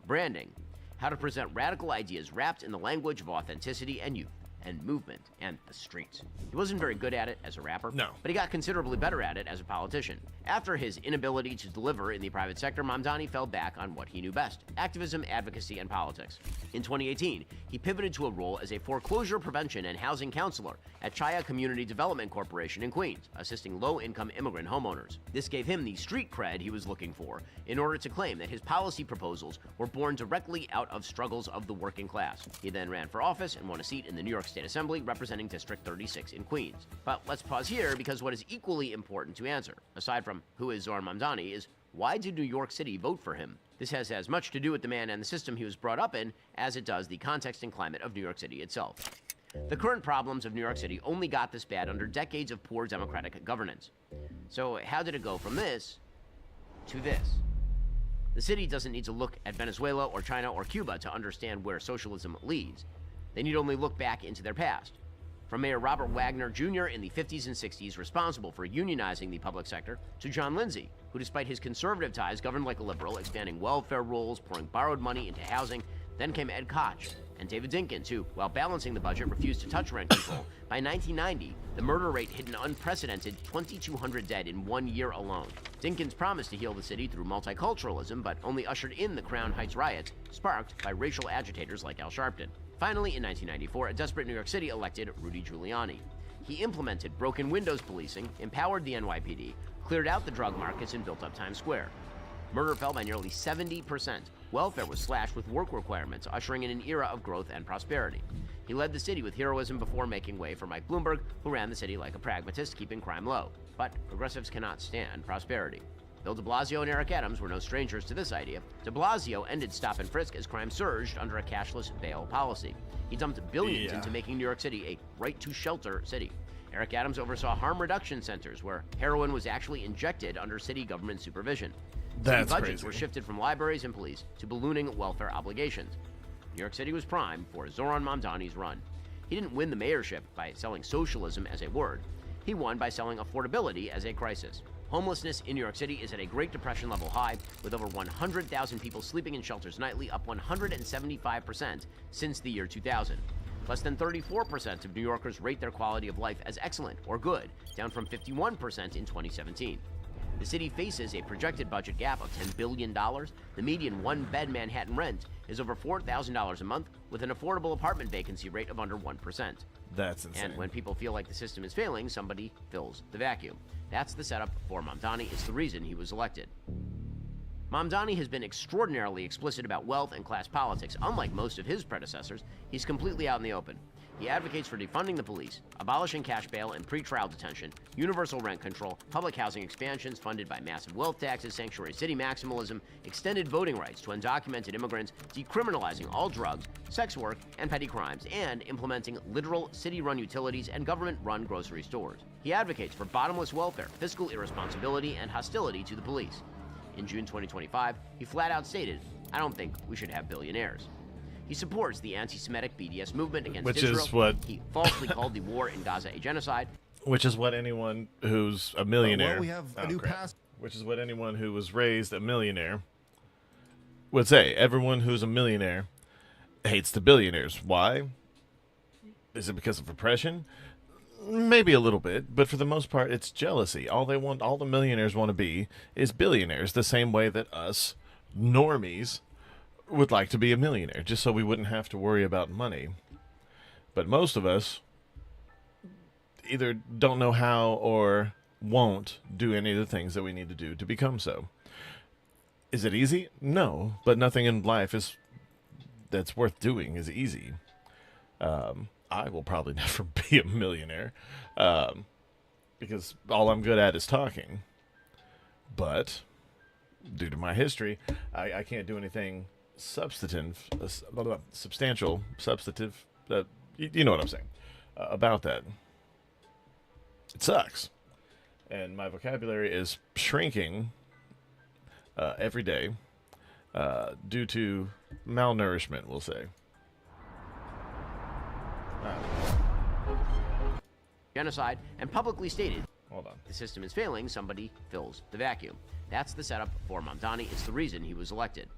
branding, how to present radical ideas wrapped in the language of authenticity and youth, and movement, and the streets. He wasn't very good at it as a rapper, but he got considerably better at it as a politician. After his inability to deliver in the private sector, Mamdani fell back on what he knew best: activism, advocacy, and politics. In 2018, he pivoted to a role as a foreclosure prevention and housing counselor at Chaya Community Development Corporation in Queens, assisting low-income immigrant homeowners. This gave him the street cred he was looking for in order to claim that his policy proposals were born directly out of struggles of the working class. He then ran for office and won a seat in the New York State Assembly representing District 36 in Queens. But let's pause here, because what is equally important to answer, aside from who is Zohran Mamdani, is why did New York City vote for him? This has as much to do with the man and the system he was brought up in as it does the context and climate of New York City itself. The current problems of New York City only got this bad under decades of poor democratic governance. So how did it go from this to this? The city doesn't need to look at Venezuela or China or Cuba to understand where socialism leads. They need only look back into their past. From Mayor Robert Wagner Jr. in the 50s and 60s, responsible for unionizing the public sector, to John Lindsay, who despite his conservative ties governed like a liberal, expanding welfare rolls, pouring borrowed money into housing. Then came Ed Koch and David Dinkins, who, while balancing the budget, refused to touch rent control. By 1990, the murder rate hit an unprecedented 2,200 dead in 1 year alone. Dinkins promised to heal the city through multiculturalism, but only ushered in the Crown Heights riots, sparked by racial agitators like Al Sharpton. Finally, in 1994, a desperate New York City elected Rudy Giuliani. He implemented broken windows policing, empowered the NYPD, cleared out the drug markets, and built up Times Square. Murder fell by nearly 70%. Welfare was slashed with work requirements, ushering in an era of growth and prosperity. He led the city with heroism before making way for Mike Bloomberg, who ran the city like a pragmatist, keeping crime low. But progressives cannot stand prosperity. Bill de Blasio and Eric Adams were no strangers to this idea. De Blasio ended stop and frisk as crime surged under a cashless bail policy. He dumped billions into making New York City a right-to-shelter city. Eric Adams oversaw harm reduction centers where heroin was actually injected under city government supervision. City budgets were shifted from libraries and police to ballooning welfare obligations. New York City was primed for Zohran Mamdani's run. He didn't win the mayorship by selling socialism as a word. He won by selling affordability as a crisis. Homelessness in New York City is at a Great Depression level high, with over 100,000 people sleeping in shelters nightly, up 175% since the year 2000. Less than 34% of New Yorkers rate their quality of life as excellent or good, down from 51% in 2017. The city faces a projected budget gap of $10 billion. The median one-bed Manhattan rent is over $4,000 a month, with an affordable apartment vacancy rate of under 1%. That's insane. And when people feel like the system is failing, somebody fills the vacuum. That's the setup for Mamdani. It's the reason he was elected. Mamdani has been extraordinarily explicit about wealth and class politics. Unlike most of his predecessors, he's completely out in the open. He advocates for defunding the police, abolishing cash bail and pretrial detention, universal rent control, public housing expansions funded by massive wealth taxes, sanctuary city maximalism, extended voting rights to undocumented immigrants, decriminalizing all drugs, sex work, and petty crimes, and implementing literal city-run utilities and government-run grocery stores. He advocates for bottomless welfare, fiscal irresponsibility, and hostility to the police. In June 2025, he flat out stated, "I don't think we should have billionaires." He supports the anti-Semitic BDS movement against Israel. Which is what he falsely called the war in Gaza a genocide. Which is what anyone who's a millionaire. Well, we have a new pass. Which is what anyone who was raised a millionaire would say. Everyone who's a millionaire hates the billionaires. Why? Is it because of oppression? Maybe a little bit, but for the most part, it's jealousy. All the millionaires want to be is billionaires, the same way that us normies would like to be a millionaire, just so we wouldn't have to worry about money. But most of us, either don't know how or won't do any of the things that we need to do to become so. Is it easy? No, but nothing in life that's worth doing is easy. I will probably never be a millionaire because all I'm good at is talking. But due to my history, I can't do anything substantive, you know what I'm saying, about that. It sucks. And my vocabulary is shrinking every day due to malnourishment, we'll say. Genocide, and publicly stated, hold on, the system is failing, somebody fills the vacuum. That's the setup for Mamdani. It's the reason he was elected.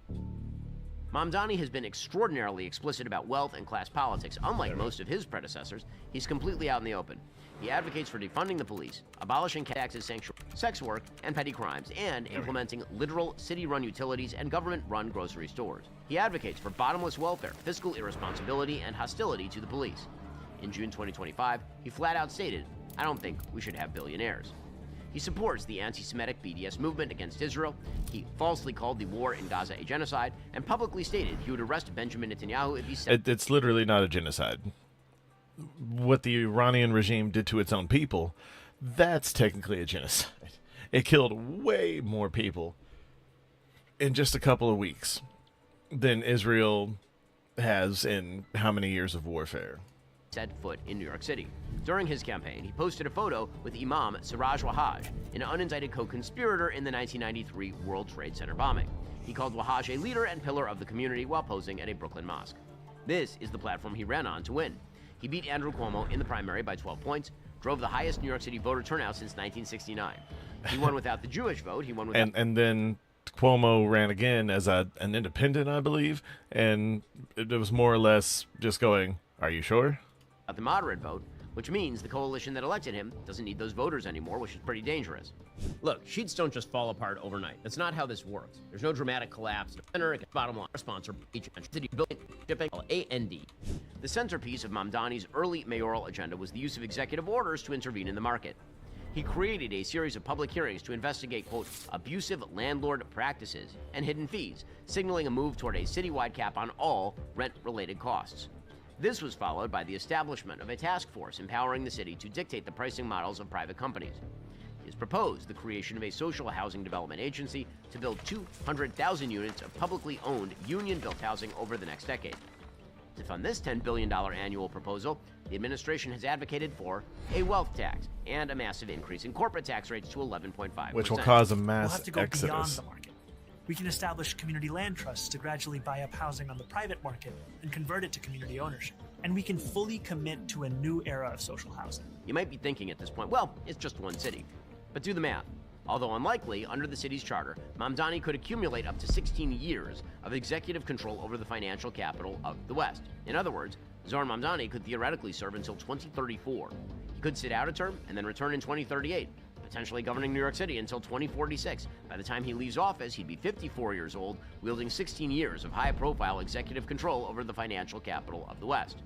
Mamdani has been extraordinarily explicit about wealth and class politics. Unlike most of his predecessors, he's completely out in the open. He advocates for defunding the police, abolishing taxes, sanctuary, sex work, and petty crimes, and implementing literal city-run utilities and government-run grocery stores. He advocates for bottomless welfare, fiscal irresponsibility, and hostility to the police. In June 2025, he flat-out stated, "I don't think we should have billionaires." He supports the anti-Semitic BDS movement against Israel. He falsely called the war in Gaza a genocide and publicly stated he would arrest Benjamin Netanyahu if he said... It's literally not a genocide. What the Iranian regime did to its own people, that's technically a genocide. It killed way more people in just a couple of weeks than Israel has in how many years of warfare. Set foot in New York City. During his campaign, he posted a photo with Imam Siraj Wahhaj, an unindicted co-conspirator in the 1993 World Trade Center bombing. He called Wahhaj a leader and pillar of the community while posing at a Brooklyn mosque. This is the platform he ran on to win. He beat Andrew Cuomo in the primary by 12 points, drove the highest New York City voter turnout since 1969. He won without the Jewish vote. He won without... And then Cuomo ran again as an independent, I believe, and it was more or less just going, "Are you sure?" The moderate vote, which means the coalition that elected him doesn't need those voters anymore, which is pretty dangerous. Look, sheets don't just fall apart overnight. That's not how this works. There's no dramatic collapse. Bottom line, sponsor, city building, shipping, A&D. The centerpiece of Mamdani's early mayoral agenda was the use of executive orders to intervene in the market. He created a series of public hearings to investigate, quote, abusive landlord practices and hidden fees, signaling a move toward a citywide cap on all rent-related costs. This was followed by the establishment of a task force empowering the city to dictate the pricing models of private companies. He has proposed the creation of a social housing development agency to build 200,000 units of publicly owned union-built housing over the next decade. To fund this $10 billion annual proposal, the administration has advocated for a wealth tax and a massive increase in corporate tax rates to 11.5%. Which will cause a mass We'll have to go exodus. beyond the market. We can establish community land trusts to gradually buy up housing on the private market and convert it to community ownership. And we can fully commit to a new era of social housing. You might be thinking at this point, well, it's just one city. But do the math. Although unlikely, under the city's charter, Mamdani could accumulate up to 16 years of executive control over the financial capital of the West. In other words, Zohran Mamdani could theoretically serve until 2034. He could sit out a term and then return in 2038. Potentially governing New York City until 2046. By the time he leaves office, he'd be 54 years old, wielding 16 years of high-profile executive control over the financial capital of the West.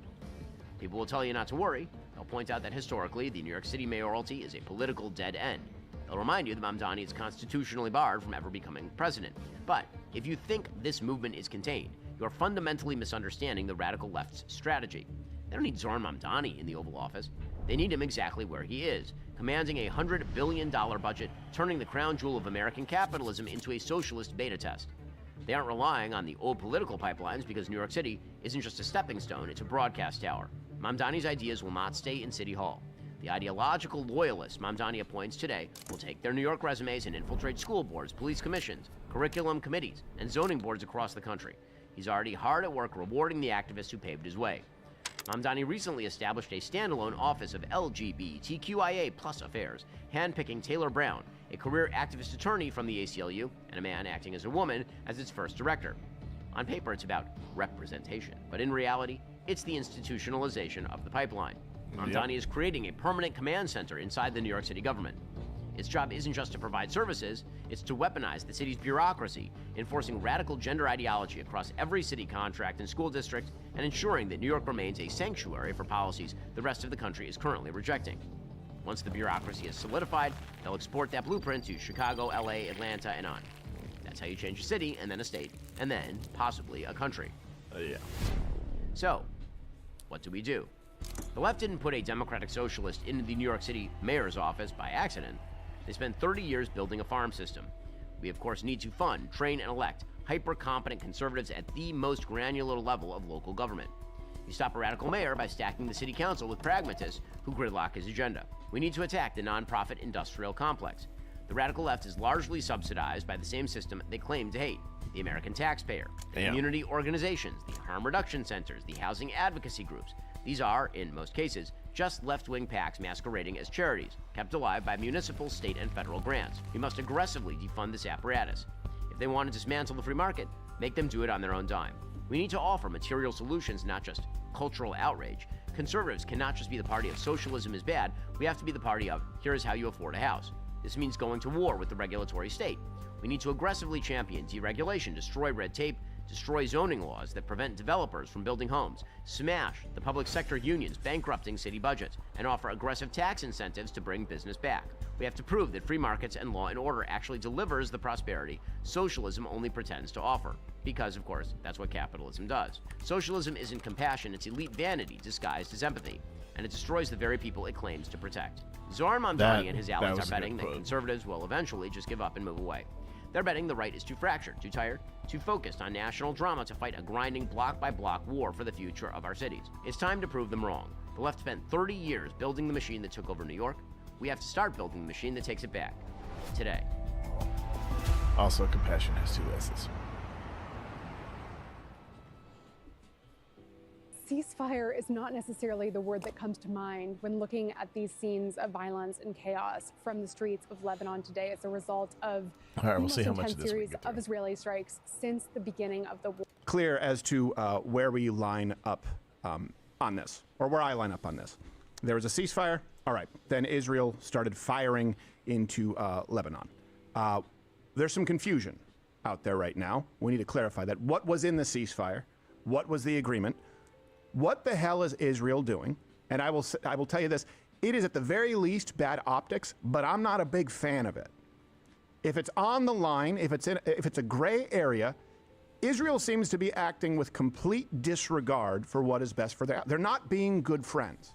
People will tell you not to worry. They'll point out that historically, the New York City mayoralty is a political dead end. They'll remind you that Mamdani is constitutionally barred from ever becoming president. But if you think this movement is contained, you're fundamentally misunderstanding the radical left's strategy. They don't need Zohran Mamdani in the Oval Office. They need him exactly where he is, commanding a $100 billion budget, turning the crown jewel of American capitalism into a socialist beta test. They aren't relying on the old political pipelines because New York City isn't just a stepping stone, it's a broadcast tower. Mamdani's ideas will not stay in City Hall. The ideological loyalists Mamdani appoints today will take their New York resumes and infiltrate school boards, police commissions, curriculum committees, and zoning boards across the country. He's already hard at work rewarding the activists who paved his way. Mamdani recently established a standalone office of LGBTQIA+ affairs, handpicking Taylor Brown, a career activist attorney from the ACLU, and a man acting as a woman, as its first director. On paper, it's about representation, but in reality, it's the institutionalization of the pipeline. Mamdani is creating a permanent command center inside the New York City government. Its job isn't just to provide services, it's to weaponize the city's bureaucracy, enforcing radical gender ideology across every city contract and school district, and ensuring that New York remains a sanctuary for policies the rest of the country is currently rejecting. Once the bureaucracy is solidified, they'll export that blueprint to Chicago, LA, Atlanta, and on. That's how you change a city, and then a state, and then possibly a country. Yeah. So, what do we do? The left didn't put a Democratic Socialist into the New York City mayor's office by accident. They spent 30 years building a farm system. We, of course, need to fund, train, and elect hyper-competent conservatives at the most granular level of local government. You stop a radical mayor by stacking the city council with pragmatists who gridlock his agenda. We need to attack the nonprofit industrial complex. The radical left is largely subsidized by the same system they claim to hate: the American taxpayer, the community organizations, the harm reduction centers, the housing advocacy groups. These are, in most cases, just left-wing PACs masquerading as charities, kept alive by municipal, state, and federal grants. We must aggressively defund this apparatus. If they want to dismantle the free market, make them do it on their own dime. We need to offer material solutions, not just cultural outrage. Conservatives cannot just be the party of socialism is bad. We have to be the party of here is how you afford a house. This means going to war with the regulatory state. We need to aggressively champion deregulation, destroy red tape, destroy zoning laws that prevent developers from building homes, smash the public sector unions bankrupting city budgets, and offer aggressive tax incentives to bring business back. We have to prove that free markets and law and order actually delivers the prosperity socialism only pretends to offer. Because, of course, that's what capitalism does. Socialism isn't compassion, it's elite vanity disguised as empathy, and it destroys the very people it claims to protect. Zoran Mamdani and his allies are betting that conservatives will eventually just give up and move away. They're betting the right is too fractured, too tired, too focused on national drama to fight a grinding block-by-block war for the future of our cities. It's time to prove them wrong. The left spent 30 years building the machine that took over New York. We have to start building the machine that takes it back. Today. Also, compassion has two S's. Ceasefire is not necessarily the word that comes to mind when looking at these scenes of violence and chaos from the streets of Lebanon today as a result of the most intense series of Israeli strikes since the beginning of the war. Clear as to where we line up on this, or where I line up on this. There was a ceasefire. All right. Then Israel started firing into Lebanon. There's some confusion out there right now. We need to clarify that. What was in the ceasefire? What was the agreement? What the hell is Israel doing? And I will tell you this, it is at the very least bad optics, but I'm not a big fan of it. If it's on the line, if it's a gray area, Israel seems to be acting with complete disregard for what is best for them. They're not being good friends.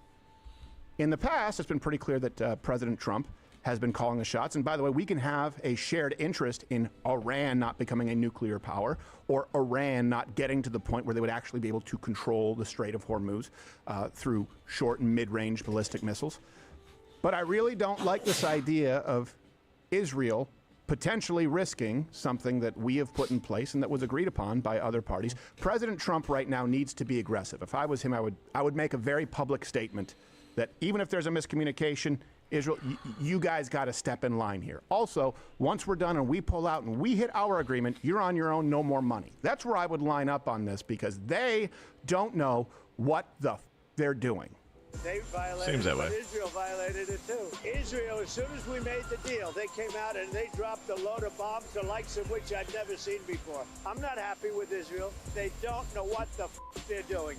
In the past, it's been pretty clear that President Trump has been calling the shots. And by the way, we can have a shared interest in Iran not becoming a nuclear power, or Iran not getting to the point where they would actually be able to control the Strait of Hormuz through short and mid-range ballistic missiles. But I really don't like this idea of Israel potentially risking something that we have put in place and that was agreed upon by other parties. President Trump right now needs to be aggressive. If I was him, I would make a very public statement that even if there's a miscommunication, Israel, you guys got to step in line here. Also, once we're done and we pull out and we hit our agreement, you're on your own, no more money. That's where I would line up on this, because they don't know what they're doing. They violated Seems that way. But Israel violated it too. Israel, as soon as we made the deal, they came out and they dropped a load of bombs, the likes of which I'd never seen before. I'm not happy with Israel. They don't know what the they're doing.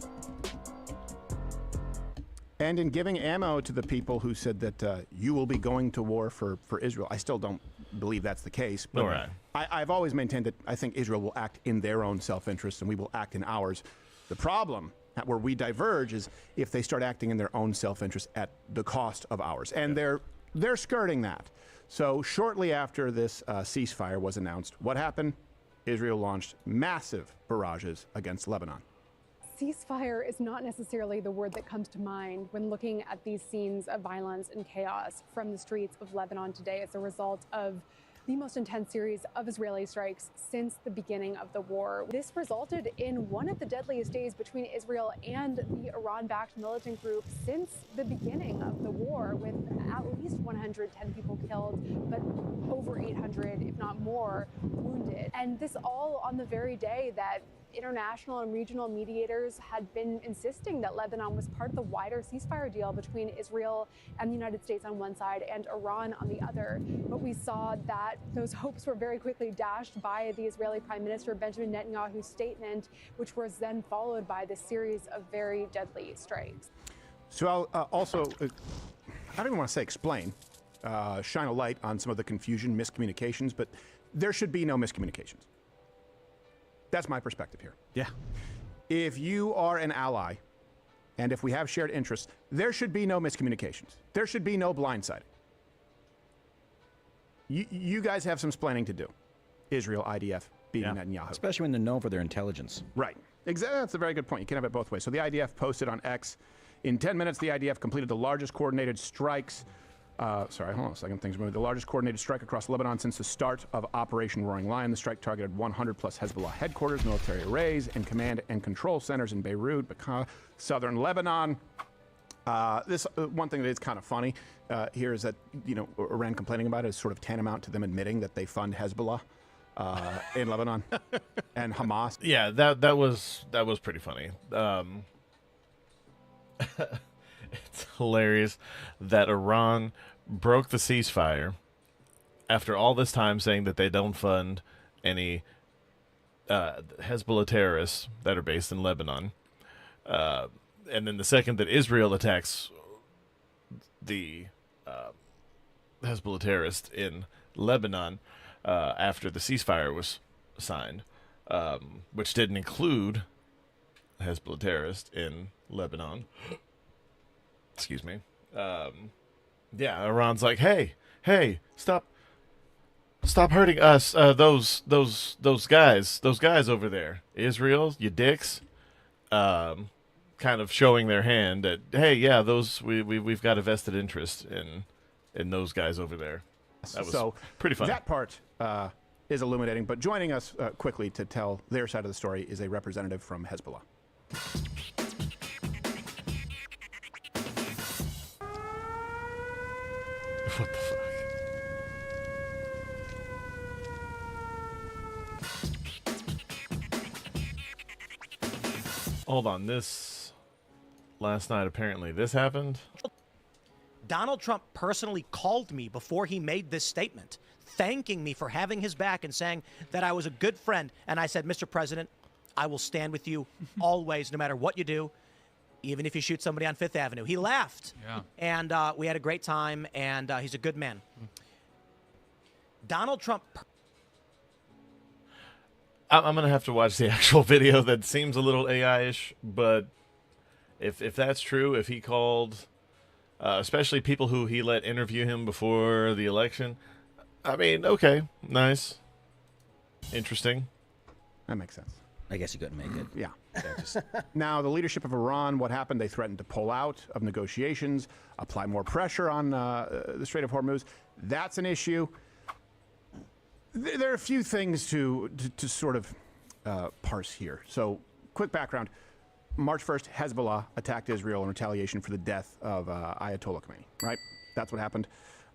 And in giving ammo to the people who said that you will be going to war for Israel, I still don't believe that's the case. But right. I've always maintained that I think Israel will act in their own self-interest and we will act in ours. The problem where we diverge is if they start acting in their own self-interest at the cost of ours. And they're skirting that. So shortly after this ceasefire was announced, what happened? Israel launched massive barrages against Lebanon. Ceasefire is not necessarily the word that comes to mind when looking at these scenes of violence and chaos from the streets of Lebanon today as a result of the most intense series of Israeli strikes since the beginning of the war. This resulted in one of the deadliest days between Israel and the Iran-backed militant group since the beginning of the war, with at least 110 people killed, but over 800, if not more, wounded. And this all on the very day that international and regional mediators had been insisting that Lebanon was part of the wider ceasefire deal between Israel and the United States on one side and Iran on the other. But we saw that those hopes were very quickly dashed by the Israeli Prime Minister Benjamin Netanyahu's statement, which was then followed by this series of very deadly strikes. So I'll also, I don't even want to say explain, shine a light on some of the confusion, miscommunications, but there should be no miscommunications. That's my perspective here. Yeah. If you are an ally, and if we have shared interests, there should be no miscommunications. There should be no blindsiding. You guys have some splaining to do. Israel, IDF, beating Netanyahu. Especially when they're known for their intelligence. Right. Exactly. That's a very good point. You can't have it both ways. So the IDF posted on X, in 10 minutes, the IDF completed the largest coordinated strikes. Sorry, hold on a second. Things moving. The largest coordinated strike across Lebanon since the start of Operation Roaring Lion. The strike targeted 100 plus Hezbollah headquarters, military arrays, and command and control centers in Beirut, Bekaa, southern Lebanon. This one thing that is kind of funny here is that, Iran complaining about it is sort of tantamount to them admitting that they fund Hezbollah in Lebanon and Hamas. Yeah, that was pretty funny. It's hilarious that Iran broke the ceasefire after all this time saying that they don't fund any Hezbollah terrorists that are based in Lebanon. And then the second that Israel attacks the Hezbollah terrorist in Lebanon after the ceasefire was signed, which didn't include Hezbollah terrorist in Lebanon. Excuse me. Yeah, Iran's like, hey, stop hurting us. Those guys over there, Israel, you dicks. Kind of showing their hand that, hey, yeah, those we've got a vested interest in those guys over there. That was pretty funny. That part is illuminating. But joining us quickly to tell their side of the story is a representative from Hezbollah. What the fuck? Hold on, last night apparently this happened. Donald Trump personally called me before he made this statement, thanking me for having his back and saying that I was a good friend. And I said, Mr. President, I will stand with you always, no matter what you do, even if you shoot somebody on Fifth Avenue. He laughed. Yeah. And we had a great time, and he's a good man. Donald Trump... I'm going to have to watch the actual video. That seems a little AI-ish, but if that's true, if he called, especially people who he let interview him before the election, I mean, okay, nice, interesting. That makes sense. I guess he couldn't make it. Yeah. Now, the leadership of Iran, what happened? They threatened to pull out of negotiations, apply more pressure on the Strait of Hormuz. That's an issue. There are a few things to sort of parse here. So, quick background. March 1st, Hezbollah attacked Israel in retaliation for the death of Ayatollah Khamenei, right? That's what happened.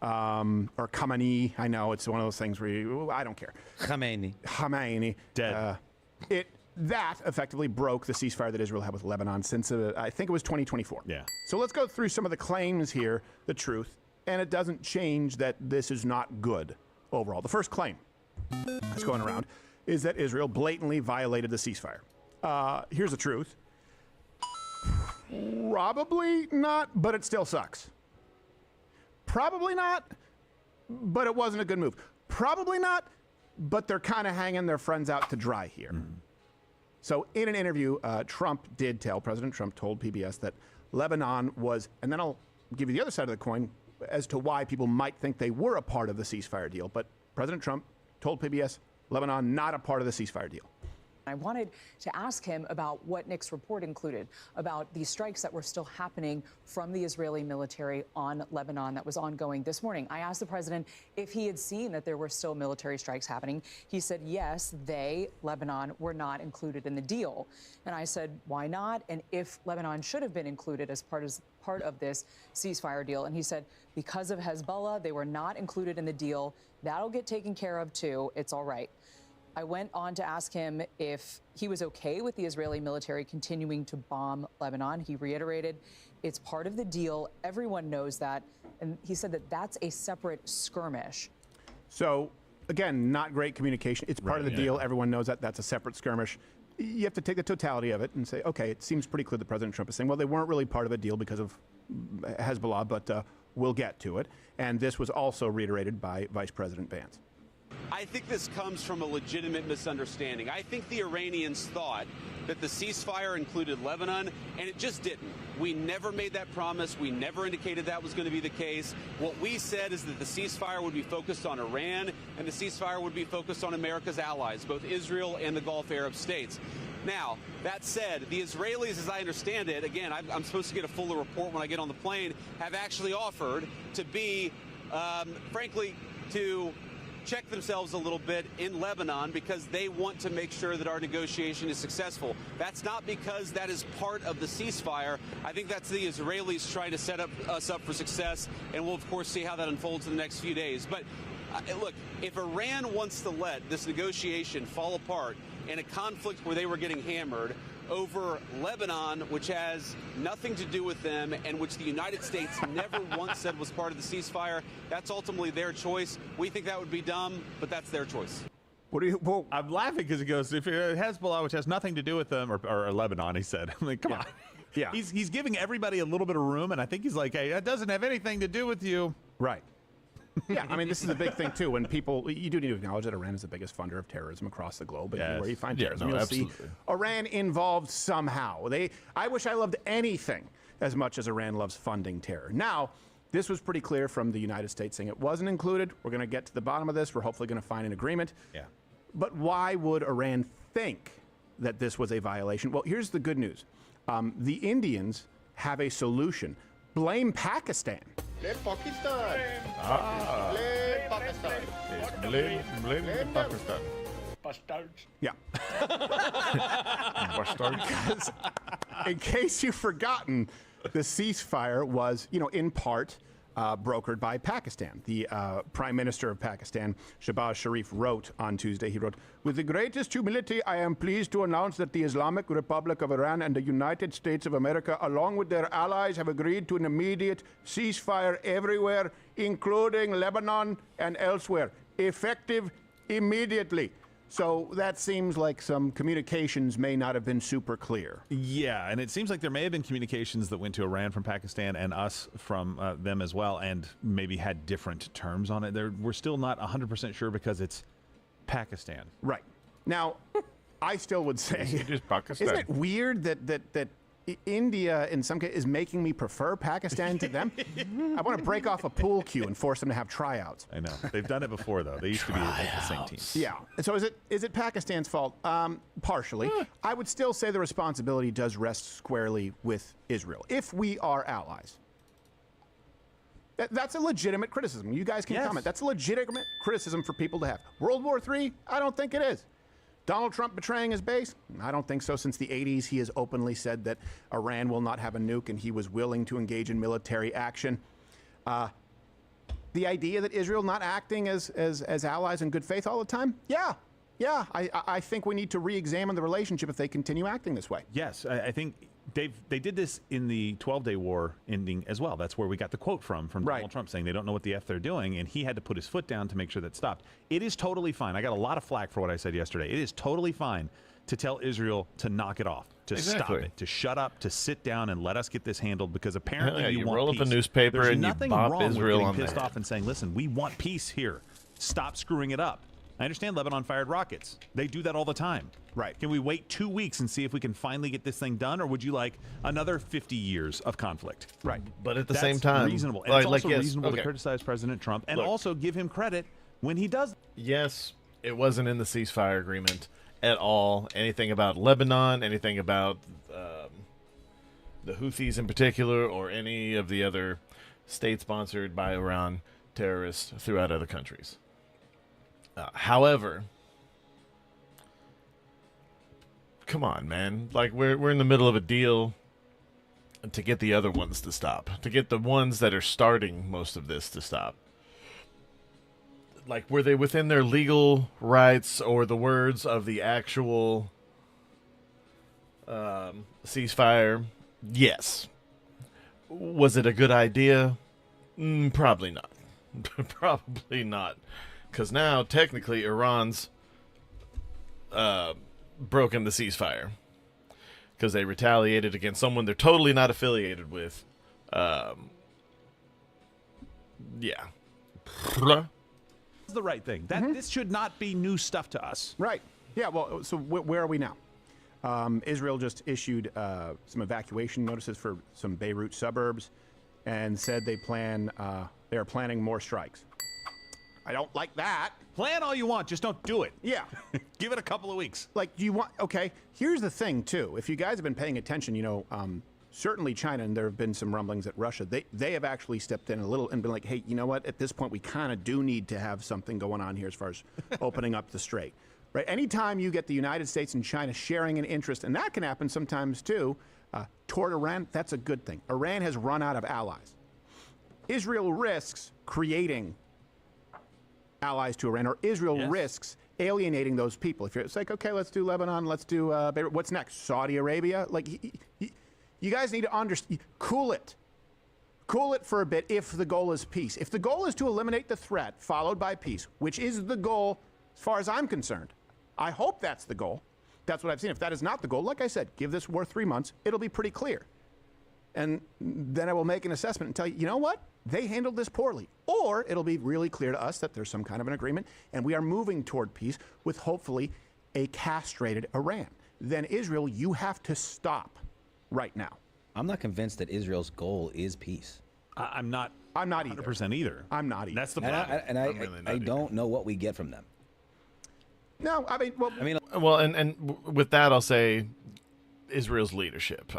Or Khamenei. I know, it's one of those things where I don't care. Khamenei. Dead. That effectively broke the ceasefire that Israel had with Lebanon since, I think it was 2024. Yeah. So let's go through some of the claims here, the truth, and it doesn't change that this is not good overall. The first claim that's going around is that Israel blatantly violated the ceasefire. Here's the truth. Probably not, but it still sucks. Probably not, but it wasn't a good move. Probably not, but they're kind of hanging their friends out to dry here. So in an interview, President Trump told PBS that Lebanon was, and then I'll give you the other side of the coin as to why people might think they were a part of the ceasefire deal. But President Trump told PBS, Lebanon not a part of the ceasefire deal. I wanted to ask him about what Nick's report included, about the strikes that were still happening from the Israeli military on Lebanon that was ongoing this morning. I asked the president if he had seen that there were still military strikes happening. He said, yes, Lebanon, were not included in the deal. And I said, why not? And if Lebanon should have been included as part of this ceasefire deal. And he said, because of Hezbollah, they were not included in the deal. That'll get taken care of, too. It's all right. I went on to ask him if he was okay with the Israeli military continuing to bomb Lebanon. He reiterated it's part of the deal. Everyone knows that. And he said that that's a separate skirmish. So, again, not great communication. It's part of the deal. Everyone knows that. That's a separate skirmish. You have to take the totality of it and say, okay, it seems pretty clear that President Trump is saying, well, they weren't really part of a deal because of Hezbollah, but we'll get to it. And this was also reiterated by Vice President Vance. I think this comes from a legitimate misunderstanding. I think the Iranians thought that the ceasefire included Lebanon, and it just didn't. We never made that promise. We never indicated that was going to be the case. What we said is that the ceasefire would be focused on Iran, and the ceasefire would be focused on America's allies, both Israel and the Gulf Arab states. Now, that said, the Israelis, as I understand it, again, I'm supposed to get a fuller report when I get on the plane, have actually offered to be, frankly, to check themselves a little bit in Lebanon because they want to make sure that our negotiation is successful. That's not because that is part of the ceasefire. I think that's the Israelis trying to set us up for success, and we'll, of course, see how that unfolds in the next few days. But look, if Iran wants to let this negotiation fall apart in a conflict where they were getting hammered over Lebanon, which has nothing to do with them and which the United States never once said was part of the ceasefire, that's ultimately their choice. We think that would be dumb, but that's their choice. What do you? Well, I'm laughing because he goes, if Hezbollah, which has nothing to do with them, or Lebanon, he said. I'm like, come on. Yeah. He's giving everybody a little bit of room, and I think he's like, hey, that doesn't have anything to do with you. Right. Yeah, I mean, this is a big thing, too. When people, you do need to acknowledge that Iran is the biggest funder of terrorism across the globe. And where you find terrorism, you'll see Iran involved somehow. I wish I loved anything as much as Iran loves funding terror. Now, this was pretty clear from the United States saying it wasn't included. We're going to get to the bottom of this. We're hopefully going to find an agreement. Yeah. But why would Iran think that this was a violation? Well, here's the good news. The Indians have a solution. Blame Pakistan. Blame Pakistan. Blame Pakistan. Blame Pakistan. Bastards. Yeah. Because, in case you've forgotten, the ceasefire was, in part brokered by Pakistan. The Prime Minister of Pakistan, Shehbaz Sharif, wrote on Tuesday, he wrote, "With the greatest humility, I am pleased to announce that the Islamic Republic of Iran and the United States of America, along with their allies, have agreed to an immediate ceasefire everywhere, including Lebanon and elsewhere, effective immediately." So that seems like some communications may not have been super clear. Yeah, and it seems like there may have been communications that went to Iran from Pakistan and us from them as well, and maybe had different terms on it. We're still not 100% sure because it's Pakistan. Right. Now, I still would say, it is Pakistan. Isn't it weird that India, in some cases, is making me prefer Pakistan to them? I want to break off a pool cue and force them to have tryouts. I know. They've done it before, though. They used to be like the same team. Yeah. And so is it Pakistan's fault? Partially. I would still say the responsibility does rest squarely with Israel, if we are allies. That's a legitimate criticism. You guys can comment. That's a legitimate criticism for people to have. World War III? I don't think it is. Donald Trump betraying his base? I don't think so. Since the 80s, he has openly said that Iran will not have a nuke, and he was willing to engage in military action. The idea that Israel not acting as allies in good faith all the time? Yeah. I think we need to re-examine the relationship if they continue acting this way. Yes, I think they did this in the 12-day war ending as well. That's where we got the quote from Donald Trump saying they don't know what the F they're doing, and he had to put his foot down to make sure that stopped. It is totally fine. I got a lot of flack for what I said yesterday. It is totally fine to tell Israel to knock it off, to stop it, to shut up, to sit down and let us get this handled, because apparently you want roll peace. up a newspaper There's and you nothing bop wrong Israel with on getting the pissed head. off and saying, listen, we want peace here. Stop screwing it up. I understand Lebanon fired rockets. They do that all the time. Right. Can we wait 2 weeks and see if we can finally get this thing done, or would you like another 50 years of conflict? Right. But at the That's same time, reasonable. And it's also reasonable to criticize President Trump and also give him credit when he does. Yes, it wasn't in the ceasefire agreement at all. Anything about Lebanon, anything about the Houthis in particular, or any of the other state-sponsored by Iran terrorists throughout other countries. However, come on, man. Like, we're in the middle of a deal to get the other ones to stop, to get the ones that are starting most of this to stop. Like, were they within their legal rights or the words of the actual ceasefire? Yes. Was it a good idea? Probably not. Probably not. Because now, technically, Iran's broken the ceasefire. Because they retaliated against someone they're totally not affiliated with. Yeah. It's the right thing. That This should not be new stuff to us. Right. Yeah, well, so where are we now? Israel just issued some evacuation notices for some Beirut suburbs and said they are planning more strikes. I don't like that. Plan all you want, just don't do it. Yeah. Give it a couple of weeks. Like, do you want, okay, here's the thing, too. If you guys have been paying attention, certainly China, and there have been some rumblings at Russia, they have actually stepped in a little and been like, hey, you know what, at this point we kind of do need to have something going on here as far as opening up the strait. Right? Anytime you get the United States and China sharing an interest, and that can happen sometimes too, toward Iran, that's a good thing. Iran has run out of allies. Israel risks creating allies to Iran, or Israel risks alienating those people. If it's like, okay, let's do Lebanon, let's do Beirut. What's next? Saudi Arabia? Like, you guys need to understand. Cool it for a bit if the goal is peace. If the goal is to eliminate the threat followed by peace, which is the goal as far as I'm concerned, I hope that's the goal. That's what I've seen. If that is not the goal, like I said, give this war 3 months. It'll be pretty clear. And then I will make an assessment and tell you, you know what? They handled this poorly. Or it'll be really clear to us that there's some kind of an agreement and we are moving toward peace with hopefully a castrated Iran. Then Israel, you have to stop right now. I'm not convinced that Israel's goal is peace. I'm not either. 100% either. I'm not either. That's the problem. I don't know what we get from them. No, I mean, and with that, I'll say Israel's leadership.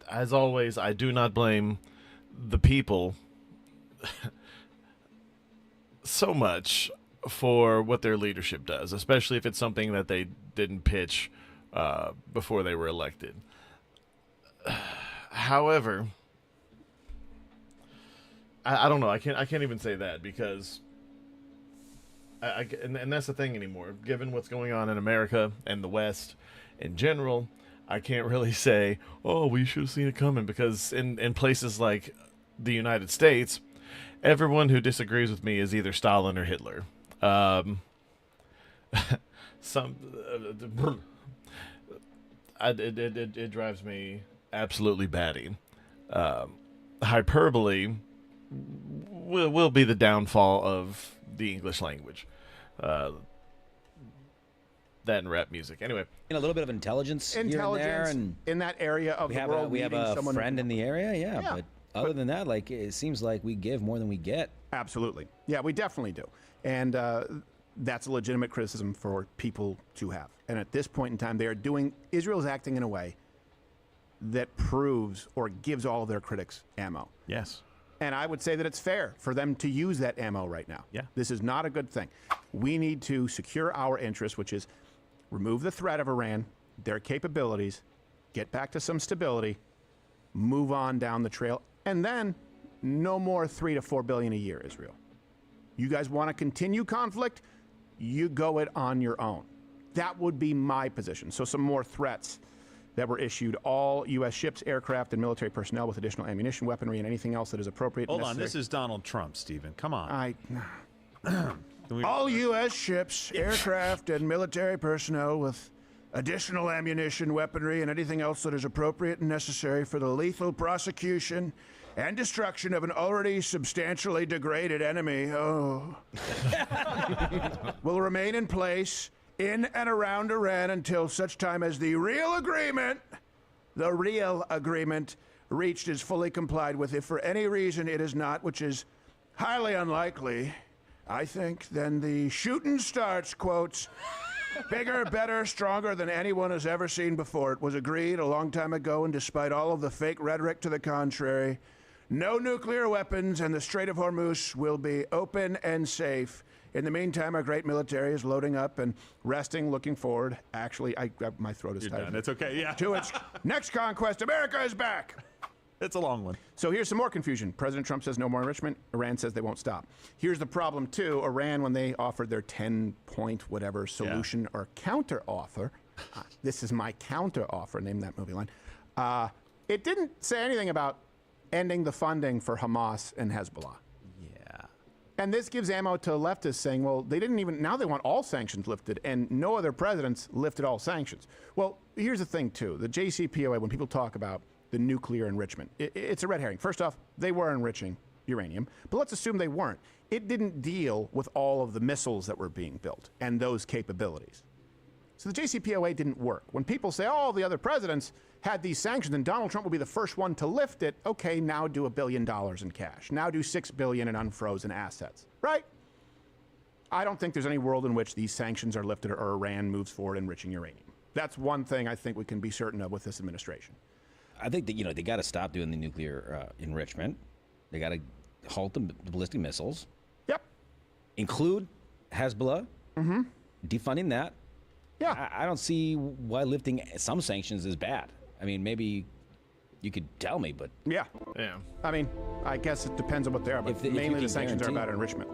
As always, I do not blame the people so much for what their leadership does, especially if it's something that they didn't pitch before they were elected. However, I don't know. I can't even say that because and that's the thing anymore. Given what's going on in America and the West in general, I can't really say, oh, we should have seen it coming, because in places like the United States, everyone who disagrees with me is either Stalin or Hitler. It drives me absolutely batty. Hyperbole will be the downfall of the English language. That and rap music. Anyway, a little bit of intelligence here and there, and in that area of the world. We have a friend in the area, yeah. But other than that, like, it seems like we give more than we get. Absolutely, yeah, we definitely do, and that's a legitimate criticism for people to have. And at this point in time, Israel's acting in a way that proves or gives all of their critics ammo. Yes. And I would say that it's fair for them to use that ammo right now. Yeah. This is not a good thing. We need to secure our interests, which is remove the threat of Iran, their capabilities, get back to some stability, move on down the trail, and then no more $3 to $4 billion a year, Israel. You guys want to continue conflict? You go it on your own. That would be my position. So some more threats that were issued: all U.S. ships, aircraft, and military personnel with additional ammunition, weaponry, and anything else that is appropriate. Hold on, this is Donald Trump, Stephen. Come on. All U.S. ships, aircraft, and military personnel with additional ammunition, weaponry, and anything else that is appropriate and necessary for the lethal prosecution and destruction of an already substantially degraded enemy, will remain in place in and around Iran until such time as the real agreement reached is fully complied with. If for any reason it is not, which is highly unlikely, I think, then the shooting starts, quotes, bigger, better, stronger than anyone has ever seen before. It was agreed a long time ago, and despite all of the fake rhetoric to the contrary, no nuclear weapons, and the Strait of Hormuz will be open and safe. In the meantime, our great military is loading up and resting, looking forward. Actually, my throat is tight. It's okay, yeah. To its next conquest, America is back. It's a long one. So here's some more confusion. President Trump says no more enrichment. Iran says they won't stop. Here's the problem, too. Iran, when they offered their 10-point whatever solution or counter-offer, this is my counter-offer, name that movie line, it didn't say anything about ending the funding for Hamas and Hezbollah. And this gives ammo to leftists saying, well, they didn't even, now they want all sanctions lifted, and no other presidents lifted all sanctions. Well, here's the thing, too. The JCPOA, when people talk about the nuclear enrichment, it's a red herring. First off, they were enriching uranium, but let's assume they weren't. It didn't deal with all of the missiles that were being built and those capabilities. So the JCPOA didn't work. When people say, oh, the other presidents had these sanctions and Donald Trump will be the first one to lift it, okay, now do $1 billion in cash. Now do $6 billion in unfrozen assets, right? I don't think there's any world in which these sanctions are lifted or Iran moves forward enriching uranium. That's one thing I think we can be certain of with this administration. I think that, they got to stop doing the nuclear enrichment. They got to halt the ballistic missiles. Yep. Include Hezbollah. Mm-hmm. Defunding that. Yeah. I don't see why lifting some sanctions is bad. I mean, maybe you could tell me, but... Yeah. I mean, I guess it depends on what they are, but mainly the sanctions are about enrichment.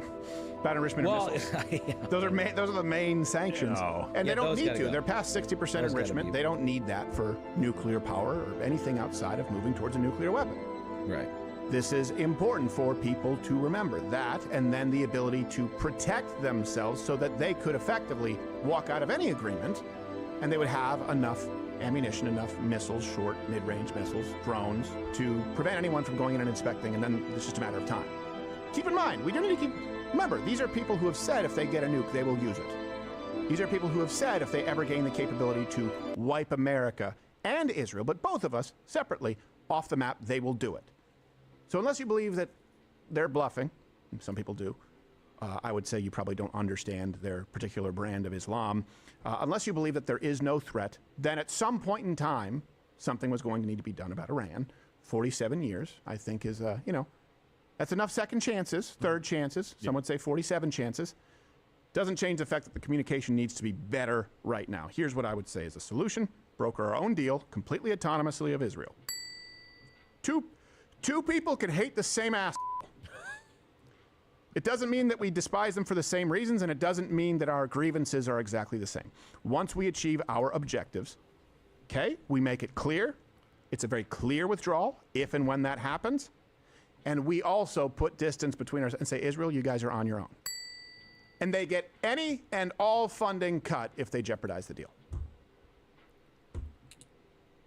About enrichment of missiles. Those are the main sanctions. And they don't need to. They're past 60% enrichment. They don't need that for nuclear power or anything outside of moving towards a nuclear weapon. Right. This is important for people to remember that, and then the ability to protect themselves so that they could effectively walk out of any agreement and they would have enough ammunition, enough missiles, short, mid-range missiles, drones, to prevent anyone from going in and inspecting, and then it's just a matter of time. Keep in mind, we do need to remember, these are people who have said if they get a nuke, they will use it. These are people who have said if they ever gain the capability to wipe America and Israel, but both of us separately, off the map, they will do it. So unless you believe that they're bluffing, and some people do, I would say you probably don't understand their particular brand of Islam. Unless you believe that there is no threat, then at some point in time, something was going to need to be done about Iran. 47 years, I think, is, that's enough second chances, third chances. Some would say 47 chances. Doesn't change the fact that the communication needs to be better right now. Here's what I would say is a solution. Broker our own deal, completely autonomously of Israel. Two people can hate the same ass. It doesn't mean that we despise them for the same reasons, and it doesn't mean that our grievances are exactly the same. Once we achieve our objectives, okay, we make it clear. It's a very clear withdrawal if and when that happens. And we also put distance between us and say, Israel, you guys are on your own. And they get any and all funding cut if they jeopardize the deal.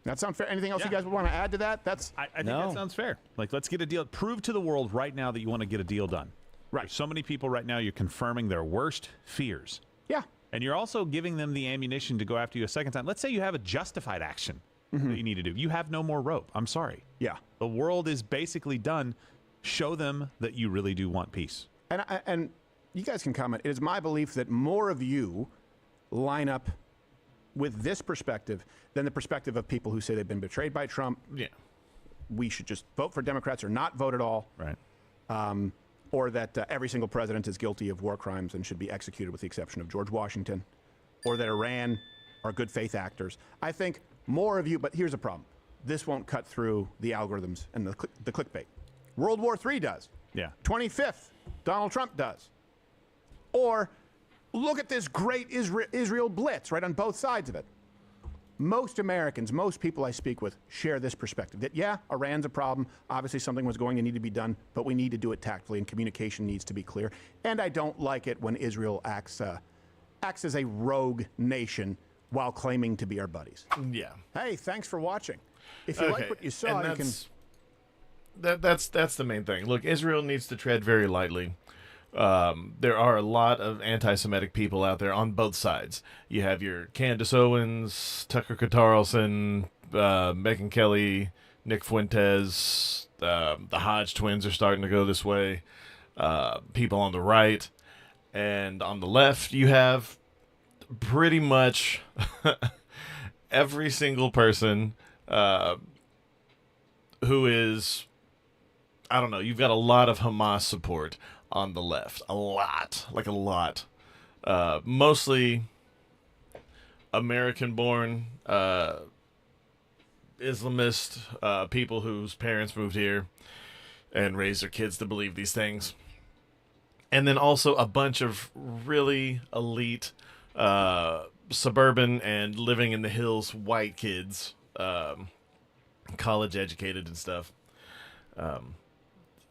That sound fair? Anything else you guys would want to add to that? I think that sounds fair. Like, let's get a deal. Prove to the world right now that you want to get a deal done. Right. There's so many people right now, you're confirming their worst fears. Yeah. And you're also giving them the ammunition to go after you a second time. Let's say you have a justified action that you need to do. You have no more rope. I'm sorry. Yeah. The world is basically done. Show them that you really do want peace. And you guys can comment. It is my belief that more of you line up with this perspective than the perspective of people who say they've been betrayed by Trump. Yeah. We should just vote for Democrats or not vote at all. Right. Or that every single president is guilty of war crimes and should be executed with the exception of George Washington. Or that Iran are good faith actors. I think more of you, but here's the problem. This won't cut through the algorithms and the clickbait. World War III does. Yeah. 25th, Donald Trump does. Or look at this great Israel blitz right on both sides of it. Most Americans, most people I speak with share this perspective that, yeah, Iran's a problem. Obviously, something was going to need to be done, but we need to do it tactfully and communication needs to be clear. And I don't like it when Israel acts as a rogue nation while claiming to be our buddies. Yeah. Hey, thanks for watching. If you like what you saw, you can... That's the main thing. Look, Israel needs to tread very lightly. There are a lot of anti-Semitic people out there on both sides. You have your Candace Owens, Tucker Carlson, Megyn Kelly, Nick Fuentes, the Hodge twins are starting to go this way. People on the right. And on the left, you have pretty much every single person who is... I don't know, you've got a lot of Hamas support on the left. A lot. Like a lot. Mostly American-born Islamist people whose parents moved here and raised their kids to believe these things. And then also a bunch of really elite suburban and living in the hills white kids, college-educated and stuff.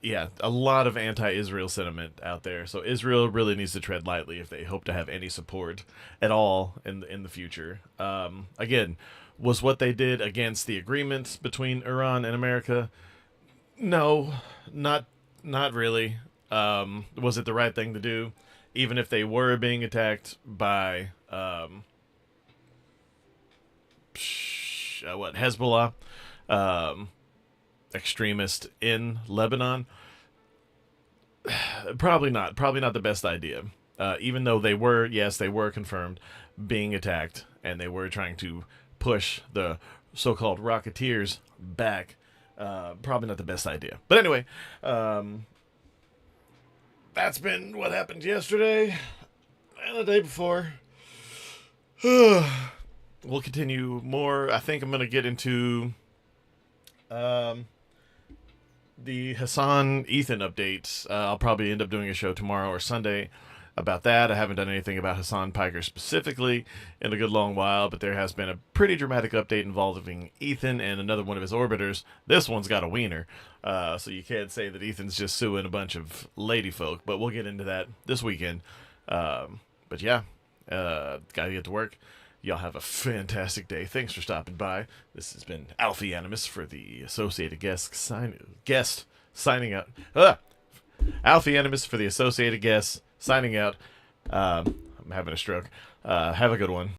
Yeah, a lot of anti-Israel sentiment out there. So Israel really needs to tread lightly if they hope to have any support at all in the future. Again, was what they did against the agreement between Iran and America? No, not Not really. Was it the right thing to do? Even if they were being attacked by Hezbollah, extremist in Lebanon, probably not the best idea. Even though they were confirmed being attacked, and they were trying to push the so-called rocketeers back, probably not the best idea. But anyway, that's been what happened yesterday and the day before. We'll continue more. I think I'm going to get into the Hassan Ethan updates. I'll probably end up doing a show tomorrow or Sunday about that. I haven't done anything about Hassan Piker specifically in a good long while, but there has been a pretty dramatic update involving Ethan and another one of his orbiters. This one's got a wiener, so you can't say that Ethan's just suing a bunch of lady folk, but we'll get into that this weekend. But yeah, gotta get to work. Y'all have a fantastic day. Thanks for stopping by. This has been Alfie Animus for the Associated guest signing out. Alfie Animus for the Associated Guests signing out. I'm having a stroke. Have a good one.